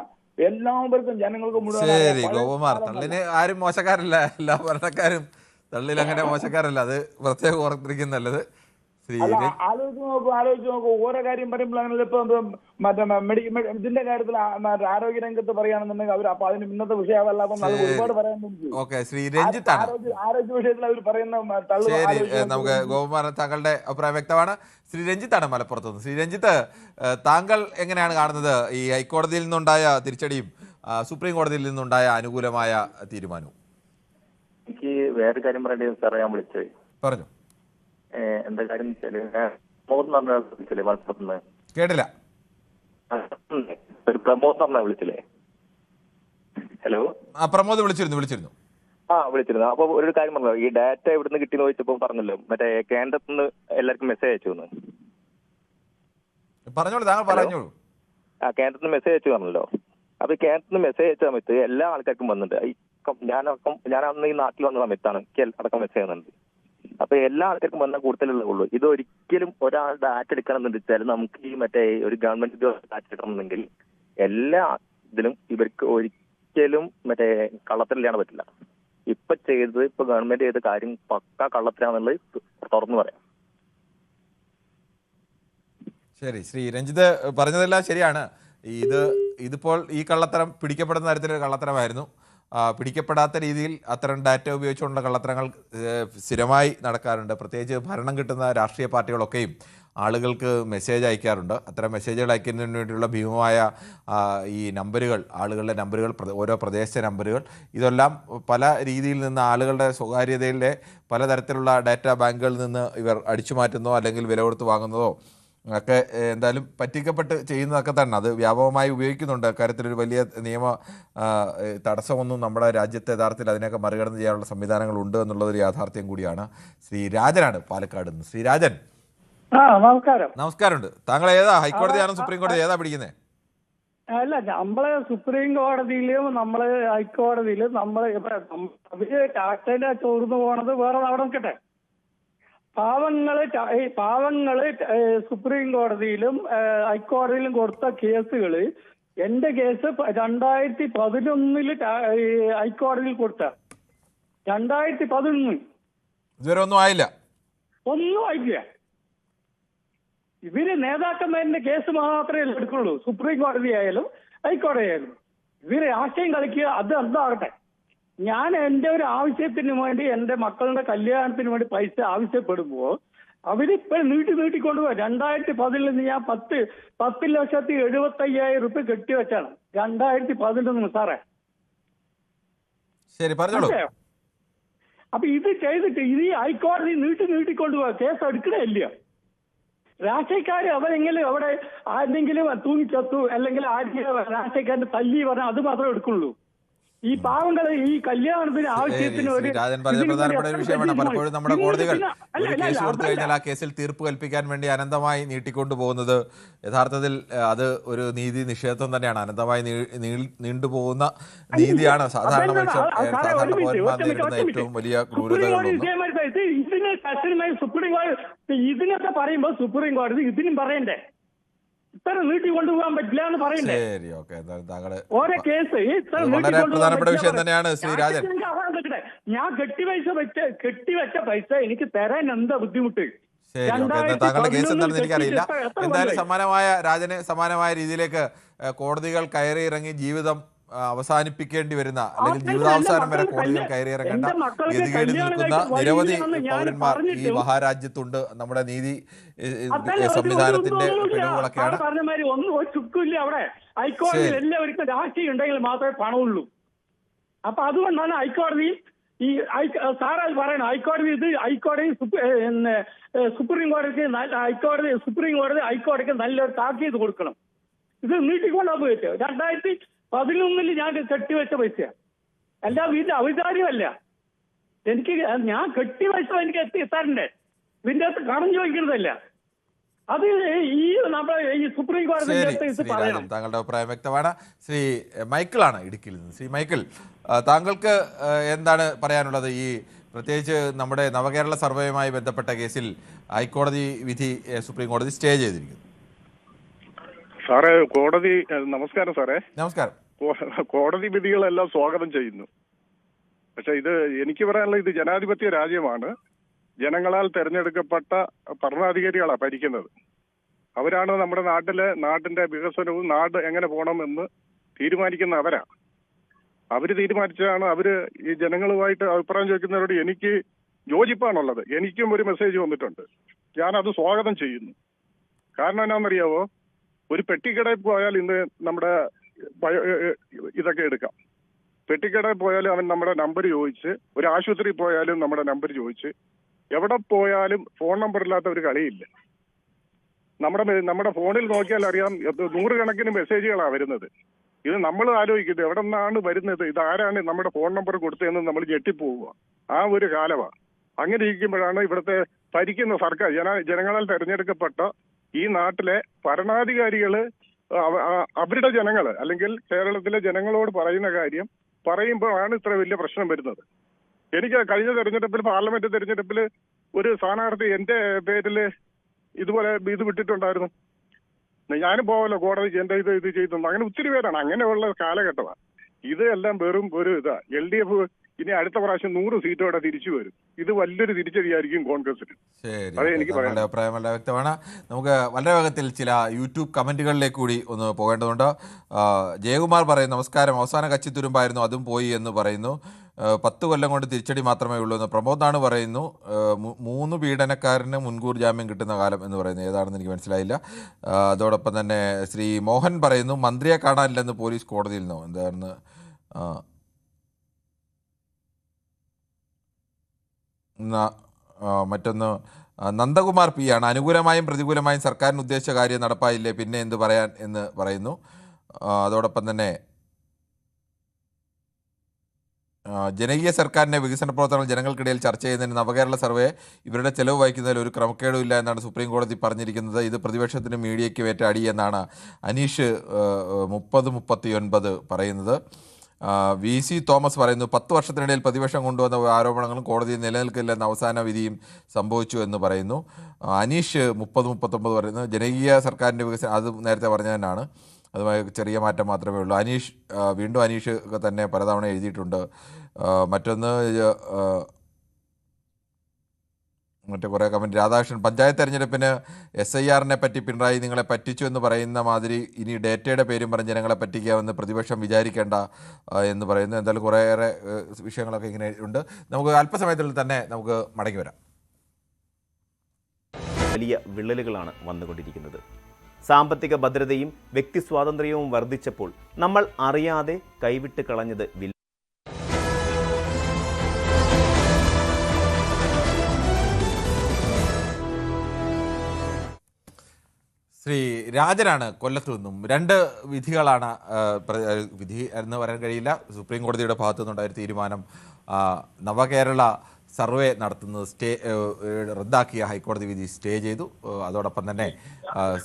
എല്ലാവർക്കും ജനങ്ങൾക്ക് മുഴുവൻ തള്ളിന് ആരും മോശക്കാരല്ല, എല്ലാ ഭരണക്കാരും തള്ളിൽ അങ്ങനെ മോശക്കാരല്ല, അത് പ്രത്യേകം ഓർത്തിരിക്കും നല്ലത്. ആലോചിച്ച് നോക്കൂ ഓരോ കാര്യം പറയുമ്പോൾ അങ്ങനെ ഇപ്പൊ മറ്റേ ഇതിന്റെ കാര്യത്തിൽ ആരോഗ്യ രംഗത്ത് പറയുകയാണെന്നുണ്ടെങ്കിൽ അവർ അപ്പൊ അതിന് ഇന്നത്തെ വിഷയമല്ലാതെ ഒരുപാട് പറയാനുണ്ട്. ആരോഗ്യ വിഷയത്തിൽ അവർ പറയുന്ന നമുക്ക് ഗോപകുമാരൻ താങ്കളുടെ അഭിപ്രായം വ്യക്തമാണ്. ശ്രീ രഞ്ജിത്താണ് മലപ്പുറത്തുനിന്ന്. ശ്രീ രഞ്ജിത്ത്, താങ്കൾ എങ്ങനെയാണ് കാണുന്നത് ഈ ഹൈക്കോടതിയിൽ നിന്നുണ്ടായ തിരിച്ചടിയും സുപ്രീം കോടതിയിൽ നിന്നുണ്ടായ അനുകൂലമായ തീരുമാനവും? എനിക്ക് വേറെ കാര്യം പറയേണ്ടത് സാറേ, ഞാൻ വിളിച്ചത് പറഞ്ഞു. എന്താ കാര്യം വെച്ചാല്, പ്രമോദ് എന്ന് പറഞ്ഞ വിളിച്ചില്ലേ മലപ്പുറത്തുനിന്ന്? കേട്ടില്ല. ഒരു പ്രമോദ് എന്ന് പറഞ്ഞ വിളിച്ചില്ലേ? ഹലോ, പ്രമോദ് വിളിച്ചിരുന്നു. വിളിച്ചിരുന്നു. അപ്പൊ ഒരു കാര്യം പറഞ്ഞല്ലോ, ഈ ഡാറ്റ എവിടുന്ന് കിട്ടിയെന്ന് ചോദിച്ചപ്പോ പറഞ്ഞല്ലോ മറ്റേ കേന്ദ്രത്തിൽ നിന്ന് എല്ലാവർക്കും മെസ്സേജ് അയച്ചു എന്ന്. പറഞ്ഞോളൂ, താങ്കൾ പറഞ്ഞോളൂ. കേന്ദ്രത്തിൽ നിന്ന് മെസ്സേജ് അയച്ചു പറഞ്ഞല്ലോ. അപ്പൊ കേന്ദ്രത്തിൽ നിന്ന് മെസ്സേജ് അയച്ച സമയത്ത് എല്ലാ ആൾക്കാർക്കും വന്നിട്ടുണ്ട്. ഞാൻ അന്ന് ഈ നാട്ടിൽ വന്ന സമയത്താണ് അടക്കം മെസ്സേജ് വന്നിട്ടുണ്ട്. അപ്പൊ എല്ലാ ആൾക്കാർക്കും വന്നാൽ കൂടുതലുള്ള ഉള്ളൂ. ഇത് ഒരിക്കലും ഒരാൾ ഡാറ്റ എടുക്കണം എന്ന് വെച്ചാൽ നമുക്ക് ഈ മറ്റേ ഒരു ഗവൺമെന്റ് ഡാറ്റ എടുക്കണമെന്നുണ്ടെങ്കിൽ എല്ലാ ഇതിലും ഇവർക്ക് ഒരിക്കലും മറ്റേ കള്ളത്തിലാണ് പറ്റില്ല. ഇപ്പൊ ഗവൺമെന്റ് ചെയ്ത കാര്യം പക്ക കള്ളത്തിലാണെന്നുള്ളത് തുറന്നു പറയാം. ശരി, ശ്രീ രഞ്ജിത്ത് പറഞ്ഞതെല്ലാം ശരിയാണ്. ഇതിപ്പോൾ ഈ കള്ളത്തരം പിടിക്കപ്പെടുന്ന തരത്തിലൊരു കള്ളത്തരമായിരുന്നു. പിടിക്കപ്പെടാത്ത രീതിയിൽ അത്തരം ഡാറ്റ ഉപയോഗിച്ചുകൊണ്ടുള്ള കള്ളത്തരങ്ങൾ സ്ഥിരമായി നടക്കാറുണ്ട്. പ്രത്യേകിച്ച് ഭരണം കിട്ടുന്ന രാഷ്ട്രീയ പാർട്ടികളൊക്കെയും ആളുകൾക്ക് മെസ്സേജ് അയക്കാറുണ്ട്. അത്തരം മെസ്സേജുകൾ അയക്കുന്നതിന് വേണ്ടിയുള്ള ഭീമമായ ഈ നമ്പറുകൾ, ആളുകളുടെ നമ്പറുകൾ, ഓരോ പ്രദേശത്തെ നമ്പറുകൾ, ഇതെല്ലാം പല രീതിയിൽ നിന്ന് ആളുകളുടെ സ്വകാര്യതയിലെ പലതരത്തിലുള്ള ഡാറ്റാ ബാങ്കുകളിൽ നിന്ന് ഇവർ അടിച്ചു മാറ്റുന്നതോ അല്ലെങ്കിൽ വില കൊടുത്ത് വാങ്ങുന്നതോ ഒക്കെ എന്തായാലും പറ്റിക്കപ്പെട്ട് ചെയ്യുന്നതൊക്കെ തന്നെ അത് വ്യാപകമായി ഉപയോഗിക്കുന്നുണ്ട്. അക്കാര്യത്തിലൊരു വലിയ നിയമ തടസ്സമൊന്നും നമ്മുടെ രാജ്യത്തെ യഥാർത്ഥത്തിൽ അതിനൊക്കെ മറികടന്ന് ചെയ്യാനുള്ള സംവിധാനങ്ങളുണ്ട് എന്നുള്ളതൊരു യാഥാർത്ഥ്യം കൂടിയാണ്. ശ്രീ രാജനാണ് പാലക്കാട് നിന്ന്. ശ്രീ രാജൻ, നമസ്കാരമുണ്ട്. താങ്കൾ ഏതാ, ഹൈക്കോടതിയാണോ സുപ്രീം കോടതി, ഏതാ പിടിക്കുന്നത്? അല്ല, നമ്മള് സുപ്രീം കോടതിയിലും നമ്മള് ഹൈക്കോടതിയിലും അവര് ടാക്സിന്റെ ചോർന്നു പോണത് വേറെ അവിടെ നിൽക്കട്ടെ. പാവങ്ങള് സുപ്രീം കോടതിയിലും ഹൈക്കോടതിയിലും കൊടുത്ത കേസുകള്, എന്റെ കേസ് 2011 ഹൈക്കോടതിയിൽ കൊടുത്ത 2011 ഇതുവരെ ഒന്നും ആയില്ല. ഇവര് നേതാക്കന്മാരുടെ കേസ് മാത്രമേ എടുക്കുള്ളൂ. സുപ്രീം കോടതി ആയാലും ഹൈക്കോടതി ആയാലും ഇവര് രാഷ്ട്രീയം കളിക്കുക. അത് എന്താകട്ടെ, ഞാൻ എന്റെ ഒരു ആവശ്യത്തിന് വേണ്ടി, എന്റെ മക്കളുടെ കല്യാണത്തിന് വേണ്ടി പൈസ ആവശ്യപ്പെടുമ്പോൾ അവരിപ്പോ നീട്ടിക്കൊണ്ടുപോയി. 2011 ഞാൻ 10,75,000 രൂപ കെട്ടിവെച്ചാണ് 2011 സാറേ. ശരി, പറഞ്ഞോളൂ. അപ്പൊ ഇത് ചെയ്തിട്ട് ഇത് ഹൈക്കോടതി നീട്ടിക്കൊണ്ടുപോയി കേസ് എടുക്കണേ ഇല്ല. രാഷ്ട്രീയക്കാര് അവരെങ്കിലും അവിടെ ആരെങ്കിലും തൂങ്ങിച്ചത്തു അല്ലെങ്കിൽ ആരെങ്കിലും രാഷ്ട്രീയക്കാരന്റെ തല്ലി പറഞ്ഞാൽ അത് മാത്രമേ എടുക്കുള്ളൂ. ഈ പാവങ്ങള് ഈ കല്യാണത്തിന് ആവശ്യത്തിന് രാജൻ പറഞ്ഞ പ്രധാനപ്പെട്ട ഒരു വിഷയമാണ്. പലപ്പോഴും നമ്മുടെ കോടതികൾ ഒരു കേസ് കൊടുത്തു കഴിഞ്ഞാൽ ആ കേസിൽ തീർപ്പ് കൽപ്പിക്കാൻ വേണ്ടി അനന്തമായി നീട്ടിക്കൊണ്ടു പോകുന്നത് യഥാർത്ഥത്തിൽ അത് ഒരു നീതി നിഷേധം തന്നെയാണ്. അനന്തമായി നീണ്ടുപോകുന്ന നീതിയാണ് സാധാരണ പൗരന്മാർ നേരിടുന്ന ഏറ്റവും വലിയ ക്രൂരതകളൊന്നും. ഇതിനൊക്കെ പറയുമ്പോ സുപ്രീം കോടതി ഇതിനും പറയണ്ടേ, ഇത്ര നീട്ടി കൊണ്ടുപോകാൻ പറ്റില്ല എന്ന് പറയണ്ടേ? ശരി, ഓക്കെ. ഓരോ കേസ് വളരെ പ്രധാനപ്പെട്ട വിഷയം തന്നെയാണ് ശ്രീ രാജൻ. ഞാൻ കെട്ടിവെച്ച പൈസ എനിക്ക് തരാൻ എന്താ ബുദ്ധിമുട്ട്? ശരി, ഓക്കെ. താങ്കളുടെ കേസ് എന്താണെന്ന് എനിക്കറിയില്ല. എന്തായാലും സമാനമായ രീതിയിലേക്ക് കോടതികൾ കയറി ഇറങ്ങി ജീവിതം അവസാനിപ്പിക്കേണ്ടി വരുന്ന അല്ലെങ്കിൽ ജീവിതാവസാനം വരെ കോടതികൾ കയറിയിറങ്ങേണ്ട ഗതികേടിൽ നിൽക്കുന്ന നിരവധി പൗരന്മാർ ഈ മഹാരാജ്യത്തുണ്ട്. നമ്മുടെ നീതി സംവിധാനത്തിന്റെ പിഴവുകളൊക്കെയാണ്. ഒന്നും ഒരു ചുക്കില്ല അവിടെ. ഹൈക്കോടതിയിൽ എല്ലാവർക്കും രാഷ്ട്രീയം ഉണ്ടെങ്കിൽ മാത്രമേ പണമുള്ളൂ. അപ്പൊ അതുകൊണ്ടാണ് ഹൈക്കോടതി ഈ സാറാൽ പറയണം, സുപ്രീം കോടതി ഹൈക്കോടതിക്ക് നല്ലൊരു താക്കീത് കൊടുക്കണം. ഇത് നീട്ടിക്കൊണ്ടാ പോയിട്ട് 2011 ഞാൻ കെട്ടിവെച്ച പൈസ എല്ലാ വീട്ടിൽ ഔദാര്യമല്ല. ഞാൻ കെട്ടിവെച്ച എനിക്ക് എത്തിത്തരണ്ടേ, ഇതിന്റെ അകത്ത് കടം ചോദിക്കുന്നതല്ല. അത് ഈ നമ്മുടെ ഈ സുപ്രീം കോടതി പറയണം. താങ്കളുടെ അഭിപ്രായം വ്യക്തമാണ്. ശ്രീ മൈക്കിളാണ് ഇടുക്കിയിൽ നിന്ന്. ശ്രീ മൈക്കിൾ, താങ്കൾക്ക് എന്താണ് പറയാനുള്ളത്? ഈ പ്രത്യേകിച്ച് നമ്മുടെ നവകേരള സർവേയുമായി ബന്ധപ്പെട്ട കേസിൽ ഹൈക്കോടതി വിധി സുപ്രീം കോടതി സ്റ്റേ ചെയ്തിരിക്കുന്നു. സാറേ, നമസ്കാരം സാറേ. നമസ്കാരം. കോടതി വിധികളെല്ലാം സ്വാഗതം ചെയ്യുന്നു. പക്ഷെ എനിക്ക് പറയാനുള്ളത്, ഇത് ജനാധിപത്യ രാജ്യമാണ്. ജനങ്ങളാൽ തെരഞ്ഞെടുക്കപ്പെട്ട ഭരണാധികാരികളാണ് ഭരിക്കുന്നത്. അവരാണ് നമ്മുടെ നാടിന്റെ വികസനവും നാട് എങ്ങനെ പോകണമെന്ന് തീരുമാനിക്കുന്ന അവരാ. അവര് തീരുമാനിച്ചാണ്. അവര് ഈ ജനങ്ങളുമായിട്ട് അഭിപ്രായം ചോദിക്കുന്നവരോട് എനിക്ക് യോജിപ്പാണുള്ളത്. എനിക്കും ഒരു മെസ്സേജ് വന്നിട്ടുണ്ട്. ഞാനത് സ്വാഗതം ചെയ്യുന്നു. കാരണം എന്നാണെന്നറിയാവോ, ഒരു പെട്ടിക്കടയിൽ പോയാൽ ഇന്ന് നമ്മുടെ ഇതൊക്കെ എടുക്കാം. പെട്ടിക്കടയിൽ പോയാലും അവൻ നമ്മുടെ നമ്പർ ചോദിച്ച്, ഒരു ആശുപത്രിയിൽ പോയാലും നമ്മുടെ നമ്പർ ചോദിച്ച്, എവിടെ പോയാലും ഫോൺ നമ്പർ ഇല്ലാത്ത ഒരു കളിയില്ല. നമ്മുടെ ഫോണിൽ നോക്കിയാൽ അറിയാം, 100 കണക്കിന് മെസ്സേജുകളാണ് വരുന്നത്. ഇത് നമ്മൾ ആലോചിക്കുന്നത് എവിടെ നിന്നാണ് വരുന്നത്, ഇതാരാണ് നമ്മുടെ ഫോൺ നമ്പർ കൊടുത്തതെന്ന് നമ്മൾ ഞെട്ടിപ്പോവുക. ആ ഒരു കാലമാണ്. അങ്ങനെ ഇരിക്കുമ്പോഴാണ് ഇവിടുത്തെ ഭരിക്കുന്ന സർക്കാർ, ജനങ്ങളാൽ തെരഞ്ഞെടുക്കപ്പെട്ട ഈ നാട്ടിലെ ഭരണാധികാരികള് അവരുടെ ജനങ്ങള് അല്ലെങ്കിൽ കേരളത്തിലെ ജനങ്ങളോട് പറയുന്ന കാര്യം പറയുമ്പോഴാണ് ഇത്ര വലിയ പ്രശ്നം വരുന്നത്. എനിക്ക് കഴിഞ്ഞ തെരഞ്ഞെടുപ്പിൽ, പാർലമെന്റ് തെരഞ്ഞെടുപ്പിൽ ഒരു സ്ഥാനാർത്ഥി എന്റെ പേരിൽ ഇതുപോലെ ഇത് വിട്ടിട്ടുണ്ടായിരുന്നു. ഞാനും പോവല്ലോ കോടതിക്ക് എന്റെ ഇത് ചെയ്തു. അങ്ങനെ ഒത്തിരി പേരാണ്. അങ്ങനെയുള്ള കാലഘട്ടമാണ് ഇത്. എല്ലാം വെറും ഒരു ഇതാ. LDF ഇനി അടുത്ത പ്രാവശ്യം 100 സീറ്റോടെ തിരിച്ചു വരും. ഇത് വലിയൊരു തിരിച്ചടിയായിരിക്കും കോൺഗ്രസിന്. അതെ എനിക്ക് പറയാം. അഭിപ്രായം വളരെ വ്യക്തമാണ്. നമുക്ക് വളരെ വേഗത്തിൽ ചില യൂട്യൂബ് കമന്റുകളിലേക്ക് കൂടി ഒന്ന് പോകേണ്ടതുണ്ട്. ജയകുമാർ പറയുന്നു, നമസ്കാരം, അവസാന കച്ചിത്തുരുമ്പായിരുന്നു, അതും പോയി എന്ന് പറയുന്നു. 10 കൊല്ലം കൊണ്ട് തിരിച്ചടി മാത്രമേ ഉള്ളൂ എന്ന് പ്രമോദാണ് പറയുന്നു. 3 പീഡനക്കാരന് മുൻകൂർ ജാമ്യം കിട്ടുന്ന കാലം എന്ന് പറയുന്നത് ഏതാണെന്ന് എനിക്ക് മനസ്സിലായില്ല. അതോടൊപ്പം തന്നെ ശ്രീ മോഹൻ പറയുന്നു, മന്ത്രിയെ കാണാനില്ലെന്ന് പോലീസ് കോടതിയിൽ നിന്നോ എന്താണെന്ന്. മറ്റൊന്ന് നന്ദകുമാർ പി ആണ്, അനുകൂലമായും പ്രതികൂലമായും സർക്കാരിന് ഉദ്ദേശിച്ച കാര്യം നടപ്പായില്ലേ, പിന്നെ എന്ത് പറയാൻ എന്ന് പറയുന്നു. അതോടൊപ്പം തന്നെ ജനകീയ സർക്കാരിൻ്റെ വികസന പ്രവർത്തനങ്ങൾ ജനങ്ങൾക്കിടയിൽ ചർച്ച ചെയ്യുന്നതിന് നവകേരള സർവേ ഇവരുടെ ചെലവ് വഹിക്കുന്നതിൽ ഒരു ക്രമക്കേടും ഇല്ല എന്നാണ് സുപ്രീം കോടതി പറഞ്ഞിരിക്കുന്നത്. ഇത് പ്രതിപക്ഷത്തിനും മീഡിയയ്ക്കും ഏറ്റ അടി എന്നാണ് അനീഷ് 3039 പറയുന്നത്. VC തോമസ് പറയുന്നു, 10 വർഷത്തിനിടയിൽ പ്രതിപക്ഷം കൊണ്ടുവന്ന ആരോപണങ്ങളും കോടതിയിൽ നിലനിൽക്കില്ലെന്ന അവസാന വിധിയും സംഭവിച്ചു എന്ന് പറയുന്നു. അനീഷ് 3039 പറയുന്നു, ജനകീയ സർക്കാരിൻ്റെ വികസനം, അത് നേരത്തെ പറഞ്ഞതിനാണ്, അതുമായി ചെറിയ മാറ്റം മാത്രമേ ഉള്ളൂ. അനീഷ് വീണ്ടും അനീഷ് തന്നെ പലതവണ എഴുതിയിട്ടുണ്ട്. മറ്റൊന്ന് മറ്റേ കുറേ കമൻറ്റ്. രാധാകൃഷ്ണൻ, പഞ്ചായത്ത് തെരഞ്ഞെടുപ്പിന് SIR-നെ പറ്റി പിണറായി നിങ്ങളെ പറ്റിച്ചു എന്ന് പറയുന്ന മാതിരി ഇനി ഡേറ്റയുടെ പേരും പറഞ്ഞ് ജനങ്ങളെ പറ്റിക്കാമെന്ന് പ്രതിപക്ഷം വിചാരിക്കേണ്ട എന്ന് പറയുന്നു. എന്തായാലും കുറേയേറെ വിഷയങ്ങളൊക്കെ ഇങ്ങനെ ഉണ്ട്. നമുക്ക് അല്പസമയത്തിൽ തന്നെ നമുക്ക് മടങ്ങി വരാം. വലിയ വിള്ളലുകളാണ് വന്നുകൊണ്ടിരിക്കുന്നത്. സാമ്പത്തിക ഭദ്രതയും വ്യക്തി സ്വാതന്ത്ര്യവും വർദ്ധിച്ചപ്പോൾ നമ്മൾ അറിയാതെ കൈവിട്ട് കളഞ്ഞത് ശ്രീ രാജനാണ് കൊല്ലത്തു നിന്നും. 2 വിധികളാണ്, വിധി എന്ന് പറയാൻ കഴിയില്ല, സുപ്രീം കോടതിയുടെ ഭാഗത്തു നിന്നുണ്ടായ തീരുമാനം. നവകേരള സർവേ നടത്തുന്നത് റദ്ദാക്കിയ ഹൈക്കോടതി വിധി സ്റ്റേ ചെയ്തു. അതോടൊപ്പം തന്നെ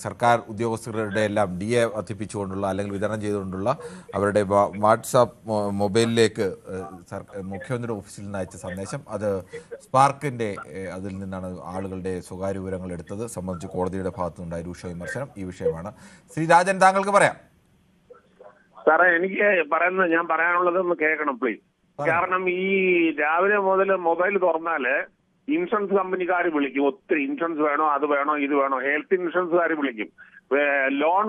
സർക്കാർ ഉദ്യോഗസ്ഥരുടെ എല്ലാം DA വർദ്ധിപ്പിച്ചുകൊണ്ടുള്ള അല്ലെങ്കിൽ വിതരണം ചെയ്തുകൊണ്ടുള്ള അവരുടെ വാട്സാപ്പ് മൊബൈലിലേക്ക് മുഖ്യമന്ത്രിയുടെ ഓഫീസിൽ നിന്ന് അയച്ച സന്ദേശം, അത് സ്പാർക്കിൻ്റെ അതിൽ നിന്നാണ് ആളുകളുടെ സ്വകാര്യ വിവരങ്ങൾ എടുത്തത് സംബന്ധിച്ച് കോടതിയുടെ ഭാഗത്തുനിന്നുണ്ടായ രൂക്ഷ വിമർശനം. ഈ വിഷയമാണ്. ശ്രീ രാജൻ, താങ്കൾക്ക് പറയാം. സാറേ, എനിക്ക് ഞാൻ പറയാനുള്ളത് ഒന്ന് കേൾക്കണം പ്ലീസ്. കാരണം ഈ രാവിലെ മുതൽ മൊബൈൽ തുറന്നാല് ഇൻഷുറൻസ് കമ്പനിക്കാർ വിളിക്കും. ഒത്തിരി ഇൻഷുറൻസ് വേണോ, അത് വേണോ, ഇത് വേണോ, ഹെൽത്ത് ഇൻഷുറൻസുകാർ വിളിക്കും, ലോൺ